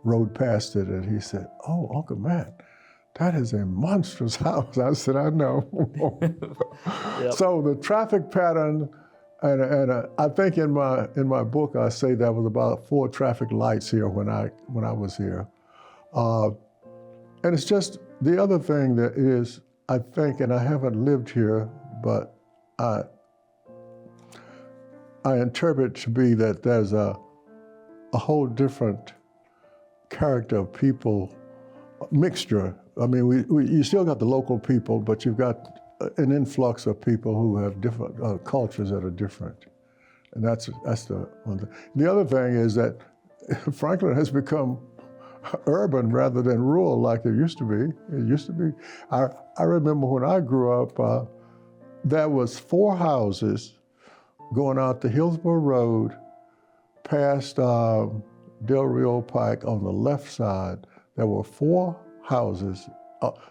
rode past it, and he said, "Oh, Uncle Matt, that is a monstrous house." I said, "I know." Yep. So the traffic pattern, and I think in my book I say there was about 4 traffic lights here when I was here, and it's just the other thing that is, I think, and I haven't lived here, but I interpret to be that there's a whole different character of people, mixture. I mean, you still got the local people, but you've got an influx of people who have different cultures that are different, and that's the one thing. The other thing is that Franklin has become urban rather than rural like it used to be. It used to be. I remember when I grew up, there was 4 houses going out to Hillsborough Road, past Del Rio Pike on the left side. There were 4 houses.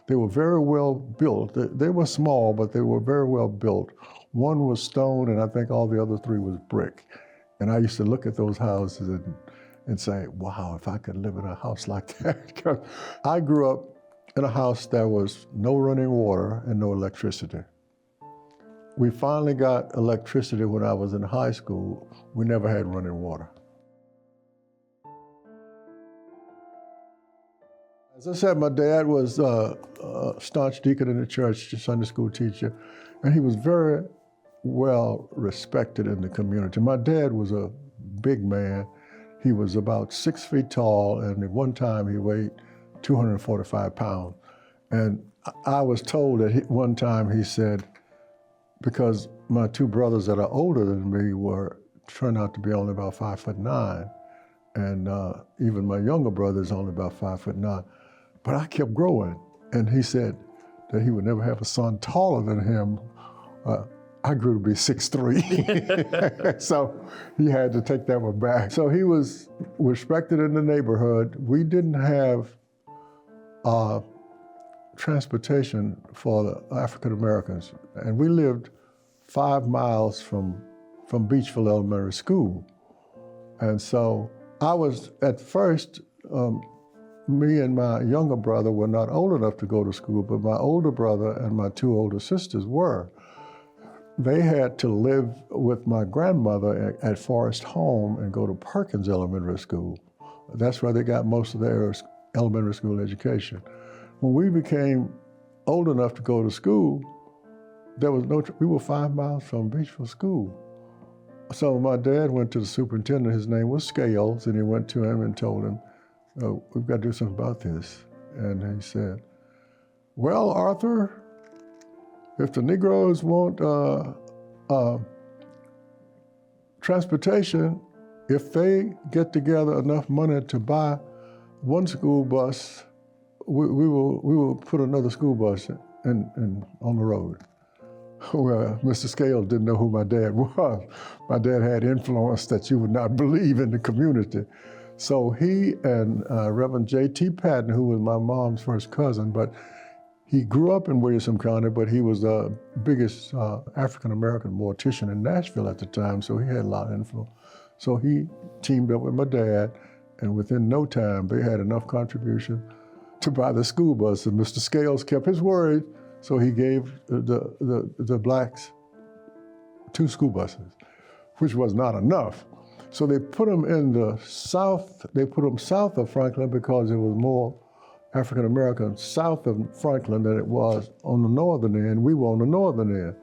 They were very well built. They were small, but they were very well built. One was stone, and I think all the other 3 was brick. And I used to look at those houses and say, "Wow, if I could live in a house like that." 'Cause I grew up in a house that was no running water and no electricity. We finally got electricity when I was in high school. We never had running water. As I said, my dad was a staunch deacon in the church, Sunday school teacher, and he was very well respected in the community. My dad was a big man. He was about 6 feet tall, and at one time he weighed 245 pounds. And I was told that one time he said, because my 2 brothers that are older than me turned out to be only about 5'9", and even my younger brother is only about 5'9", but I kept growing. And he said that he would never have a son taller than him. I grew to be 6'3", so he had to take that one back. So he was respected in the neighborhood. We didn't have transportation for the African Americans, and we lived 5 miles from Beachville Elementary School. And so I was, at first, me and my younger brother were not old enough to go to school, but my older brother and my 2 older sisters were. They had to live with my grandmother at Forrest home and go to Perkins Elementary School. That's where they got most of their elementary school education. When we became old enough to go to school, there was no, we were 5 miles from Beachville School. So my dad went to the superintendent, his name was Scales, and he went to him and told him, oh, we've got to do something about this. And he said, well, Arthur, if the Negroes want transportation, if they get together enough money to buy one school bus, we will put another school bus on the road. Well, Mr. Scales didn't know who my dad was. My dad had influence that you would not believe in the community. So he and Reverend J.T. Patton, who was my mom's first cousin, but he grew up in Williamson County, but he was the biggest African-American mortician in Nashville at the time, so he had a lot of influence. So he teamed up with my dad, and within no time, they had enough contribution to buy the school bus. And Mr. Scales kept his word, so he gave the blacks 2 school buses, which was not enough. So they put them in the south, they put them south of Franklin because there was more African Americans south of Franklin than it was on the northern end. We were on the northern end.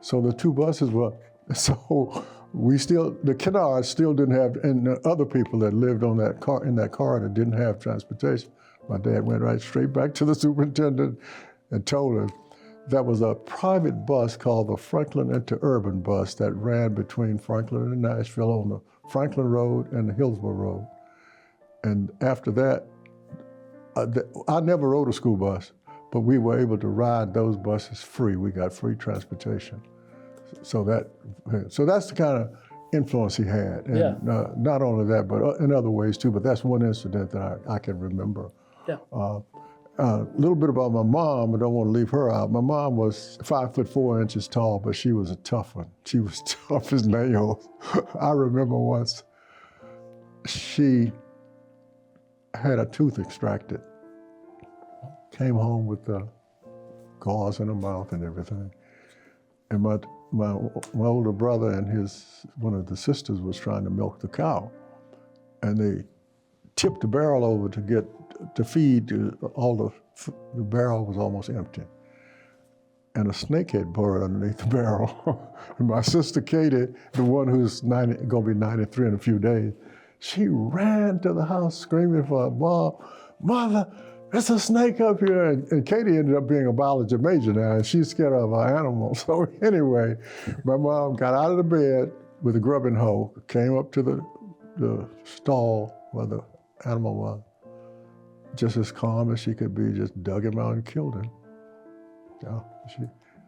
So the 2 buses were, so we still, the Kennards still didn't have, and the other people that lived on that car, in that corridor didn't have transportation. My dad went right straight back to the superintendent and told him that was a private bus called the Franklin Interurban Bus that ran between Franklin and Nashville on the Franklin Road and the Hillsborough Road. And after that, I never rode a school bus, but we were able to ride those buses free. We got free transportation. So that's the kind of influence he had. And Yeah. Not only that, but in other ways too, but that's one incident that I can remember. Yeah. A little bit about my mom, I don't want to leave her out. My mom was 5'4" tall, but she was a tough one. She was tough as nails. I remember once she had a tooth extracted, came home with the gauze in her mouth and everything. And my older brother and one of the sisters was trying to milk the cow. And they tipped the barrel over to feed the barrel was almost empty. And a snake had burrowed underneath the barrel. And my sister Katie, the one who's gonna be 93 in a few days, she ran to the house screaming for her mom, Mother, there's a snake up here. And Katie ended up being a biology major now, and she's scared of our animals. So anyway, my mom got out of the bed with a grubbing hoe, came up to the stall where the animal was, just as calm as she could be, just dug him out and killed him. Yeah,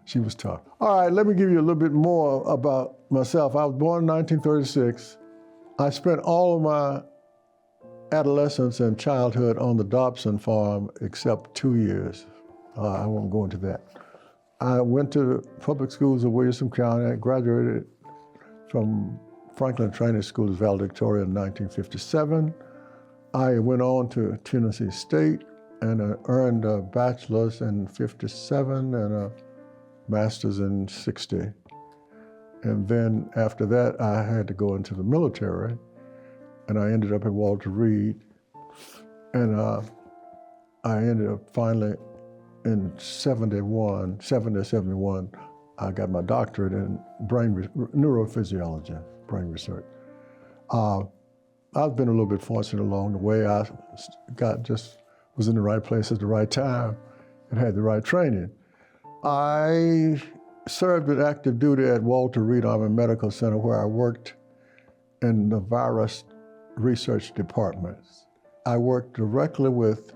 she was tough. All right, let me give you a little bit more about myself. I was born in 1936. I spent all of my adolescence and childhood on the Dobson farm except 2 years. I won't go into that. I went to the public schools of Williamson County. I graduated from Franklin Training School of valedictorian in 1957. I went on to Tennessee State and earned a bachelor's in 57 and a master's in 60. And then after that, I had to go into the military, and I ended up at Walter Reed. And I ended up finally in 71, I got my doctorate in neurophysiology, brain research. I've been a little bit fortunate along the way. I was in the right place at the right time and had the right training. I served with active duty at Walter Reed Army Medical Center, where I worked in the virus research departments. I worked directly with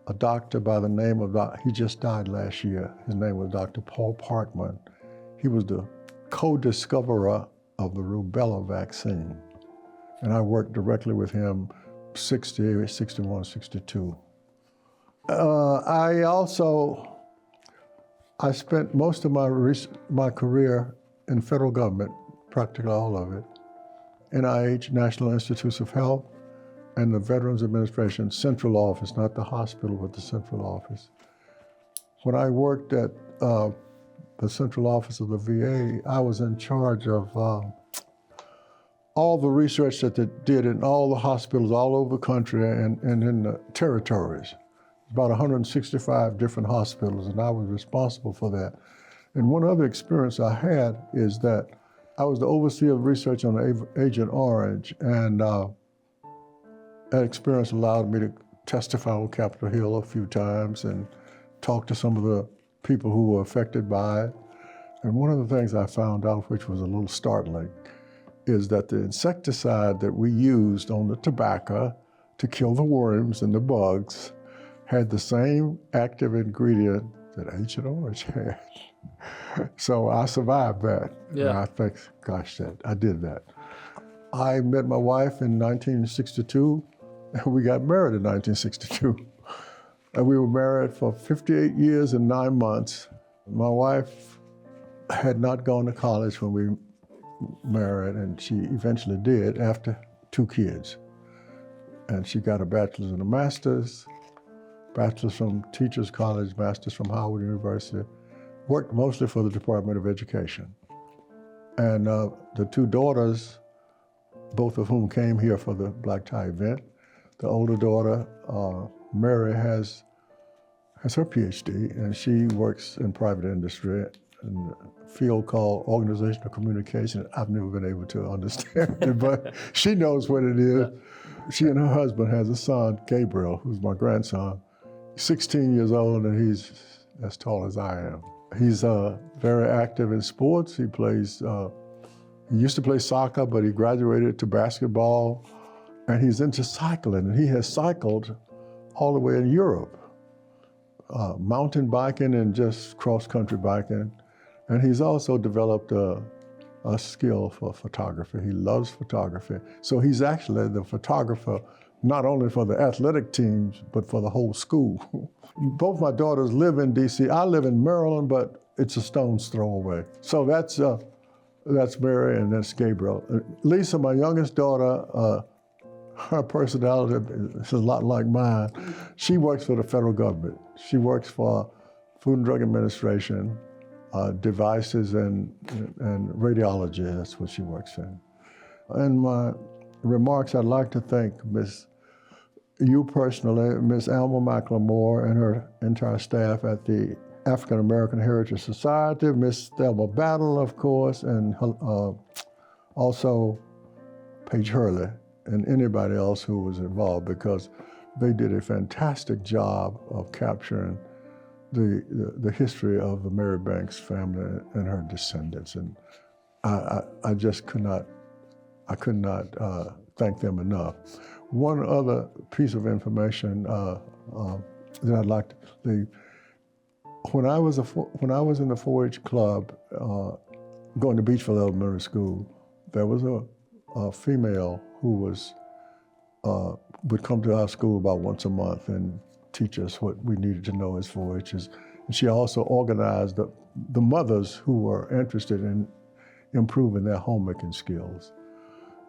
a doctor by the name of, he just died last year. His name was Dr. Paul Parkman. He was the co-discoverer of the rubella vaccine. And I worked directly with him 60, 61, 62. I spent most of my career in federal government, practically all of it, NIH, National Institutes of Health, and the Veterans Administration Central Office, not the hospital, but the Central Office. When I worked at the Central Office of the VA, I was in charge of all the research that they did in all the hospitals all over the country and in the territories. About 165 different hospitals, and I was responsible for that. And one other experience I had is that I was the overseer of research on Agent Orange, and that experience allowed me to testify on Capitol Hill a few times and talk to some of the people who were affected by it. And one of the things I found out, which was a little startling, is that the insecticide that we used on the tobacco to kill the worms and the bugs had the same active ingredient that Agent Orange had. So I survived that. Yeah. And I think, gosh, I did that. I met my wife in 1962, and we got married in 1962. And we were married for 58 years and 9 months. My wife had not gone to college when we married, and she eventually did after 2 kids. And she got a bachelor's and a master's, bachelor's from Teachers College, master's from Howard University, worked mostly for the Department of Education. And the 2 daughters, both of whom came here for the black tie event, the older daughter, Mary, has her PhD, and she works in private industry in a field called organizational communication. I've never been able to understand it, but she knows what it is. She and her husband has a son, Gabriel, who's my grandson. He's 16 years old, and he's as tall as I am. He's very active in sports. He used to play soccer, but he graduated to basketball, and he's into cycling, and he has cycled all the way in Europe, mountain biking and just cross-country biking. And he's also developed a skill for photography. He loves photography. So he's actually the photographer, not only for the athletic teams, but for the whole school. Both my daughters live in DC. I live in Maryland, but it's a stone's throw away. So that's Mary and that's Gabriel. Lisa, my youngest daughter, her personality is a lot like mine. She works for the federal government. She works for Food and Drug Administration, devices and radiology. That's what she works in. In my remarks, I'd like to thank you personally, Miss Alma McLemore and her entire staff at the African American Heritage Society, Miss Thelma Battle, of course, and also Paige Hurley and anybody else who was involved, because they did a fantastic job of capturing the history of the Mary Banks family and her descendants. And I just could not thank them enough. One other piece of information that I'd like to, when I was in the 4-H club, going to Beachville Elementary School, there was a female who would come to our school about once a month and teach us what we needed to know as 4-Hers. And she also organized the mothers who were interested in improving their homemaking skills.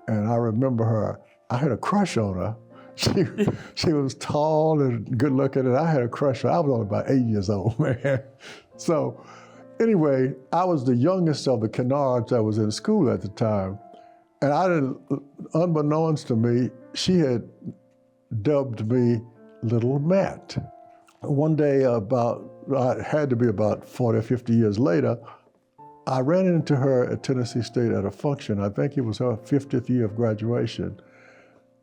And I remember her, I had a crush on her. She was tall and good looking, and I had a crush on her. I was only about 8 years old, man. So anyway, I was the youngest of the Kennards that was in school at the time. And unbeknownst to me, she had dubbed me Little Matt. One day, it had to be about 40 or 50 years later, I ran into her at Tennessee State at a function. I think it was her 50th year of graduation.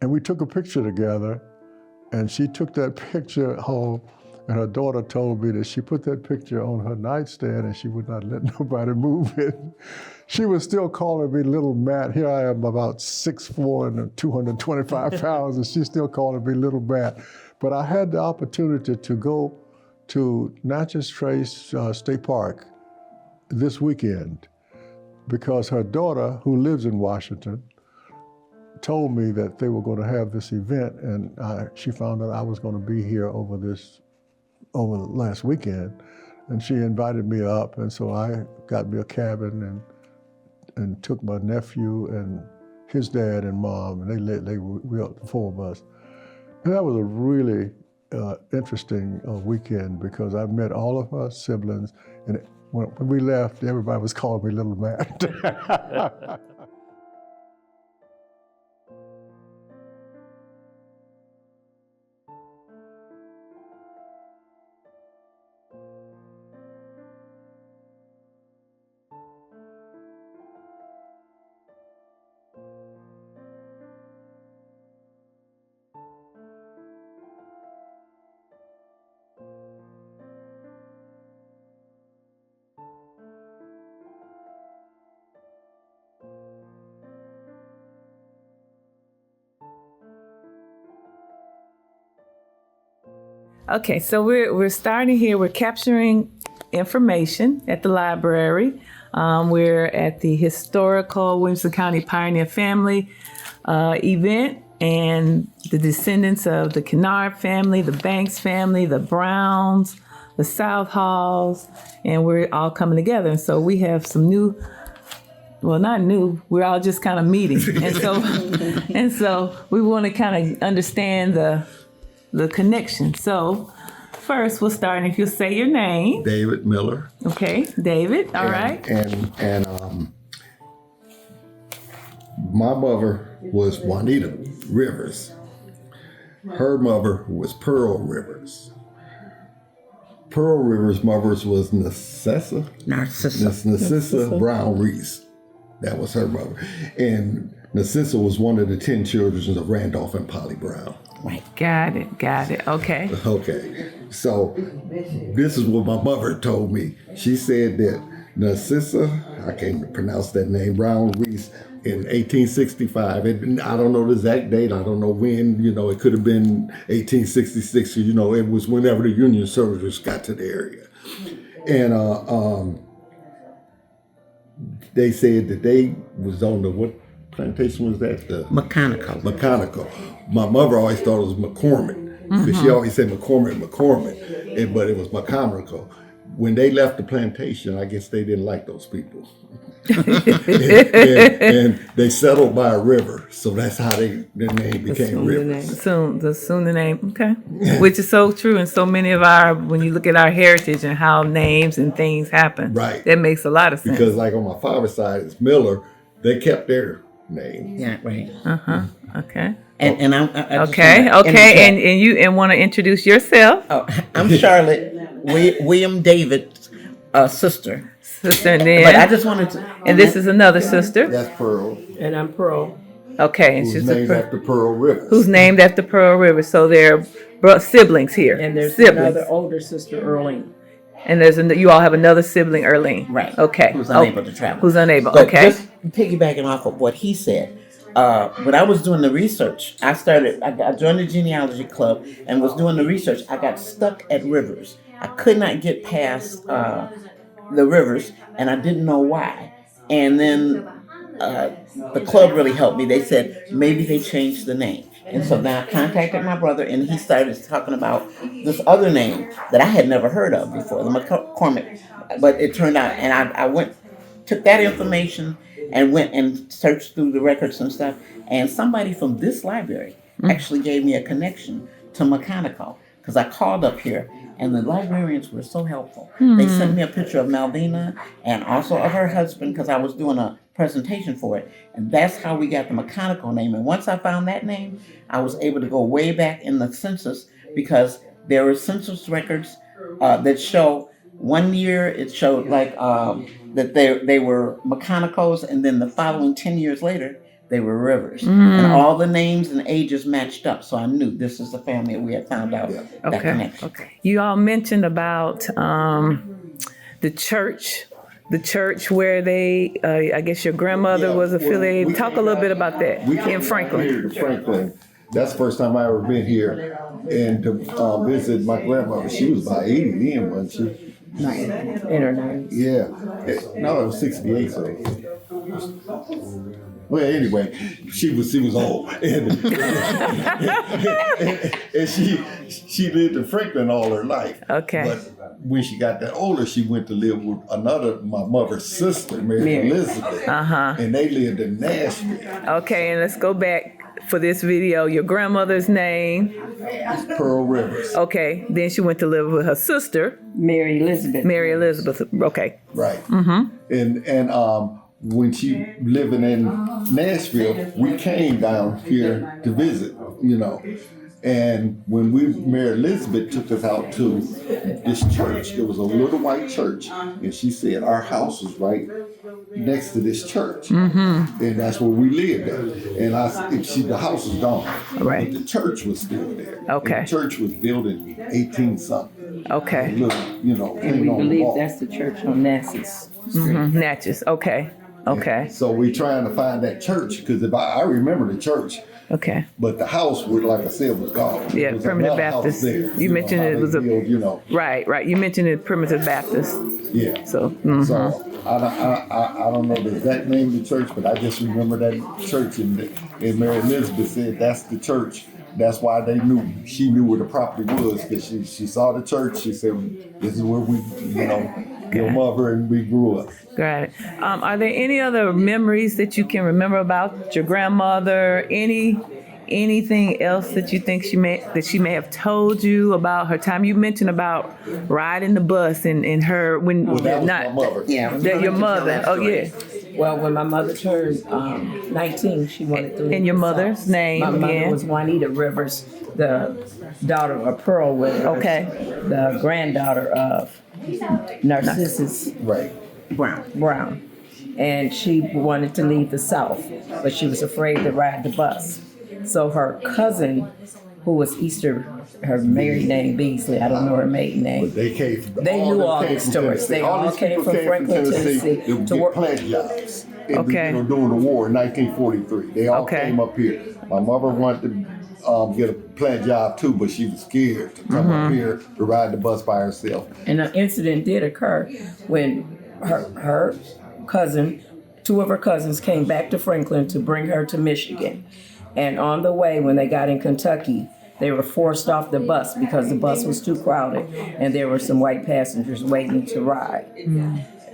And we took a picture together, and she took that picture home, and her daughter told me that she put that picture on her nightstand and she would not let nobody move it. She was still calling me Little Matt. Here I am about 6'4" and 225 pounds, and she's still calling me Little Matt. But I had the opportunity to go to Natchez Trace State Park this weekend because her daughter, who lives in Washington, told me that they were going to have this event, and she found out I was going to be here over last weekend, and she invited me up, and so I got me a cabin and took my nephew and his dad and mom, and we were the four of us. And that was a really interesting weekend because I met all of her siblings, and when we left, everybody was calling me Little Matt. Okay, so we're starting here. We're capturing information at the library. We're at the historical Williamson County Pioneer Family event, and the descendants of the Kennard family, the Banks family, the Browns, the South Halls, and we're all coming together. And so we have some new. Well, not new. We're all just kind of meeting, and so we want to kind of understand the connection. So first we'll start, and if you'll say your name. David Miller. Okay, David, all right. And my mother was Juanita Rivers. Her mother was Pearl Rivers. Pearl Rivers' mother was Narcissa Brown Reese. That was her mother. And Narcissa was one of the 10 children of Randolph and Polly Brown. Right. Got it. Okay. Okay. So this is what my mother told me. She said that Narcissa, I can't pronounce that name, Brown Reese, in 1865. I don't know the exact date. I don't know when. It could have been 1866. It was whenever the Union soldiers got to the area. And they said that they was on what plantation was that? The Mechanical. My mother always thought it was McCormick because she always said McCormick, but it was Mechanical. When they left the plantation, I guess they didn't like those people. and they settled by a river, so that's how their name became Rivers. The name, okay. Which is so true in so many of when you look at our heritage and how names and things happen. Right. That makes a lot of sense. Because like on my father's side, it's Miller. They kept their name. Yeah, right. Okay. And I okay. And you want to introduce yourself? Oh, I'm Charlotte, William David's sister. And then, but I just wanted to. And this is another sister. That's Pearl. And I'm Pearl. Okay, and who's she's named after Pearl Rivers. Who's named after Pearl Rivers. So they're siblings here. And there's siblings. another older sister, Earlene. And you all have another sibling, Earlene. Right. Okay. Who's unable to travel. Who's unable. But okay. Just piggybacking off of what he said. When I was doing the research, I joined the genealogy club and was doing the research. I got stuck at Rivers. I could not get past the Rivers, and I didn't know why. And then the club really helped me. They said maybe they changed the name. And so then I contacted my brother, and he started talking about this other name that I had never heard of before, the McCormick. But it turned out, and I took that information and went and searched through the records and stuff. And somebody from this library actually gave me a connection to Mechanical, because I called up here, and the librarians were so helpful. They sent me a picture of Malvina and also of her husband, because I was doing a presentation for it. And that's how we got the Mechanical name. And once I found that name, I was able to go way back in the census, because there were census records that show 1 year it showed like that they were Mechanicals, and then the following 10 years later, they were Rivers. And all the names and ages matched up. So I knew this is the family we had found out that connection. Okay. You all mentioned about the church where they, I guess your grandmother was affiliated. Talk a little bit about that in Franklin. Franklin. That's the first time I ever been here and to visit my grandmother. She was about 80 then, wasn't she? In her 90s. Yeah. No, it was 68. So. Well, anyway, she was old, and she lived in Franklin all her life. Okay. But when she got that older, she went to live with my mother's sister, Mary Elizabeth, and they lived in Nashville. Okay, and let's go back for this video. Your grandmother's name? Pearl Rivers. Okay, then she went to live with her sister, Mary Elizabeth. Mary Elizabeth. Okay. Right. And when she living in Nashville, we came down here to visit, you know. And when Mary Elizabeth took us out to this church, there was a little white church, and she said our house was right next to this church, and that's where we lived at. And the house was gone, Right. but the church was still there. Okay. And the church was built in 18 something. Okay. You know, And we on the believe wall. that's the church on Nassau's. Natchez. Okay. Okay. So we trying to find that church because if I remember the church. Okay. But the house, like I said, was gone. Yeah, There was Primitive another house Baptist. there. You mentioned know, it how was they a build, you know. Right. You mentioned it Primitive Baptist. Yeah. So. So I don't know the exact name of the church, but I just remember that church, and Mary Elizabeth said that's the church. That's why she knew where the property was, because she saw the church. She said, "This is where we, you know, your mother and we grew up." Got it. Are there any other memories that you can remember about your grandmother? Anything else that you think she may have told you about her time? You mentioned about riding the bus and her when Well, that was not my mother. Yeah. your mother. Oh yeah. Well, when my mother turned 19, she wanted to leave. And your the mother's South. name My mother again? was Juanita Rivers, the daughter of Pearl Rivers. Okay. The granddaughter of Narcissus Right. Brown. And she wanted to leave the South, but she was afraid to ride the bus. So her cousin, who was Easter, her married name Beasley, I don't know her maiden name. They came from. They knew all came the from stories. Tennessee. They all these came people from Franklin, Tennessee to to get work. plant jobs. Okay. You know, during the war in 1943, they all Okay. came up here. My mother wanted to get a plant job too, but she was scared to come up here to ride the bus by herself. And an incident did occur when her cousin, two of her cousins came back to Franklin to bring her to Michigan. And on the way, when they got in Kentucky, they were forced off the bus because the bus was too crowded and there were some white passengers waiting to ride.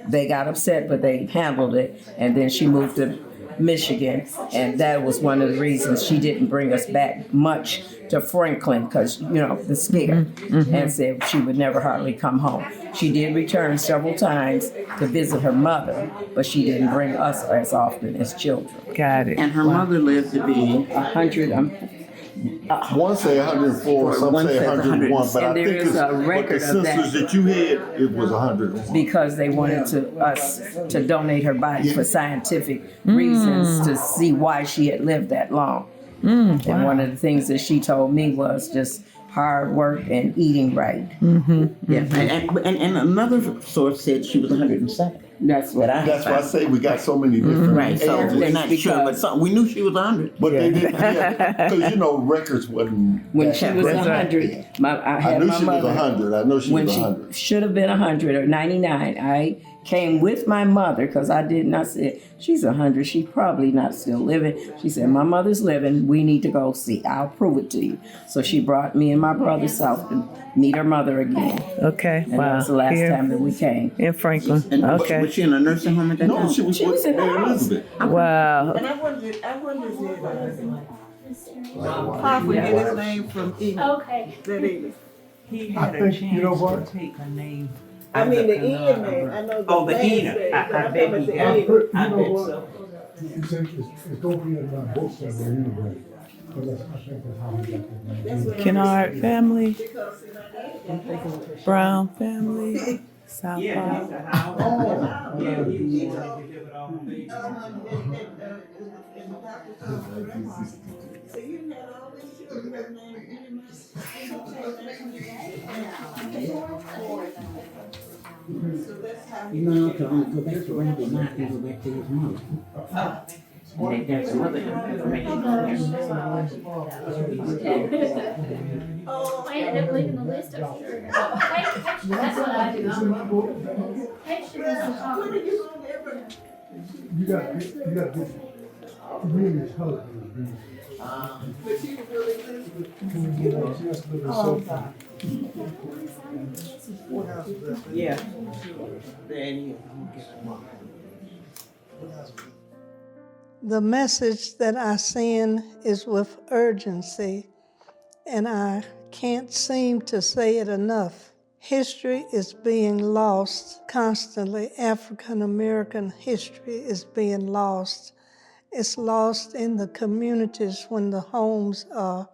They got upset, but they handled it. And then she moved to Michigan. And that was one of the reasons she didn't bring us back much to Franklin, because, you know, the scare, and said she would never hardly come home. She did return several times to visit her mother, but she didn't bring us as often as children. Got it. And her mother lived to be 100. One say 104, some One say says 101, but I and there think is a record but the of that. census that you had, it was 101. Because they wanted us to donate her body for scientific reasons to see why she had lived that long. And one of the things that she told me was just hard work and eating right. Yeah, and another source said she was 107. That's what I That's why I say we got so many different Right, so ages. we're not sure, but we knew she was 100. But they didn't, because you know, records wasn't. when that she was great. 100. I I had knew my she was mother. 100. I know she When was she 100. should have been 100 or 99, I came with my mother because I did not say she's 100. She's probably not still living. She said, my mother's living. We need to go see. I'll prove it to you. So she brought me and my brother south to meet her mother again. Okay. And that Wow. was the last Here time that we came. in Franklin. And Okay. was she in a nursing home at that No, time? she was with in the Mary house. Elizabeth. Wow. And I wonder if Pop would get his name from Enoch. Okay. That is. He had I a think, you know chance what? to take a name. I mean, the out of Ian name, I know the Oh, the last Enoch. name, I but bet I'm he saying got Ian. it. I You know bet what? so. It's going to be in my book somewhere anyway. Because I think that's how we got that name. Kennard family, Brown family, South Yeah, Park. he's a house. Yeah, he was one that did it all the way. So you had all these children named So that's how he. No, because when you go back to Randall, not you go back to his mother. And there's some other information on here. I ended up leaving the list up here. That's what I do. Pictures and comments. You got this really husband. Yeah. Then The message that I send is with urgency, and I can't seem to say it enough. History is being lost constantly. African American history is being lost. It's lost in the communities when the homes are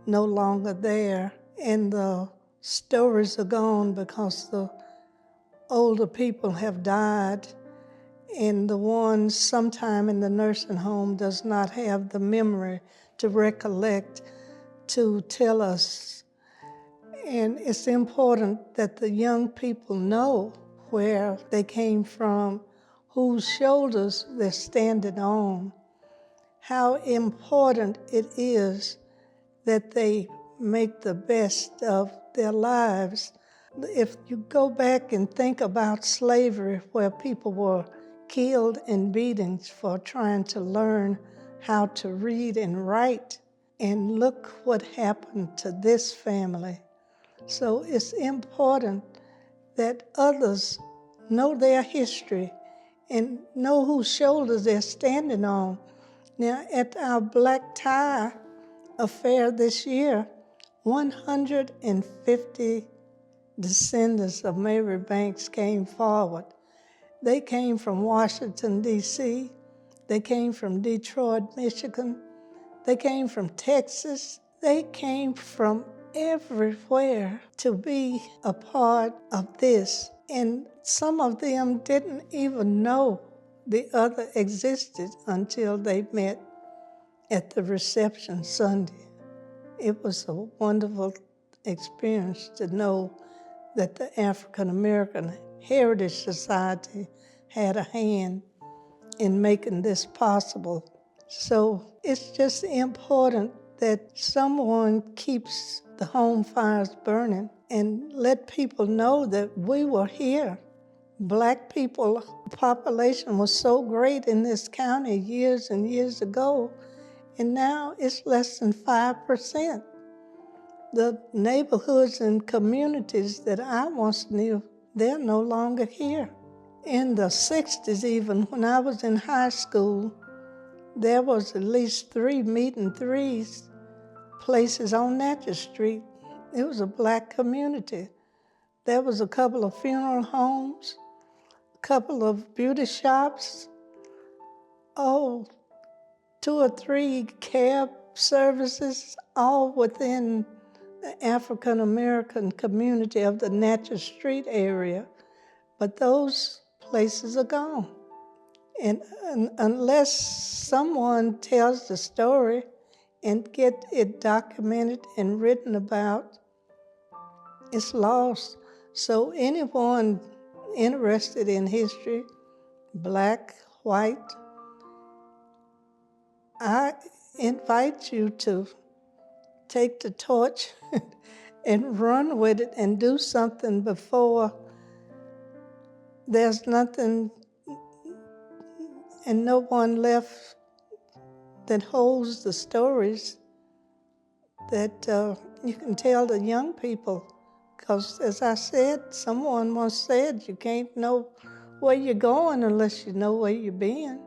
no longer there, and the stories are gone because the older people have died, and the one sometime in the nursing home does not have the memory to recollect, to tell us. And it's important that the young people know where they came from, whose shoulders they're standing on, how important it is that they make the best of their lives. If you go back and think about slavery, where people were killed in beatings for trying to learn how to read and write, and look what happened to this family. So it's important that others know their history and know whose shoulders they're standing on. Now, at our black tie affair this year, 150 descendants of Mary Banks came forward. They came from Washington, D.C., they came from Detroit, Michigan, they came from Texas, they came from everywhere to be a part of this. And some of them didn't even know the other existed until they met at the reception Sunday. It was a wonderful experience to know that the African American Heritage Society had a hand in making this possible. So it's just important that someone keeps the home fires burning and let people know that we were here. Black people population was so great in this county years and years ago, and now it's less than 5%. The neighborhoods and communities that I once knew, they're no longer here. In the 60s even, when I was in high school, there was at least 3 meeting threes places on Natchez Street. It was a black community. There was a couple of funeral homes, a couple of beauty shops, 2 or 3 cab services, all within the African American community of the Natchez Street area. But those places are gone. And unless someone tells the story and get it documented and written about, it's lost. So anyone interested in history, black, white, I invite you to take the torch and run with it and do something before there's nothing and no one left that holds the stories that you can tell the young people. Because as I said, someone once said, you can't know where you're going unless you know where you've been.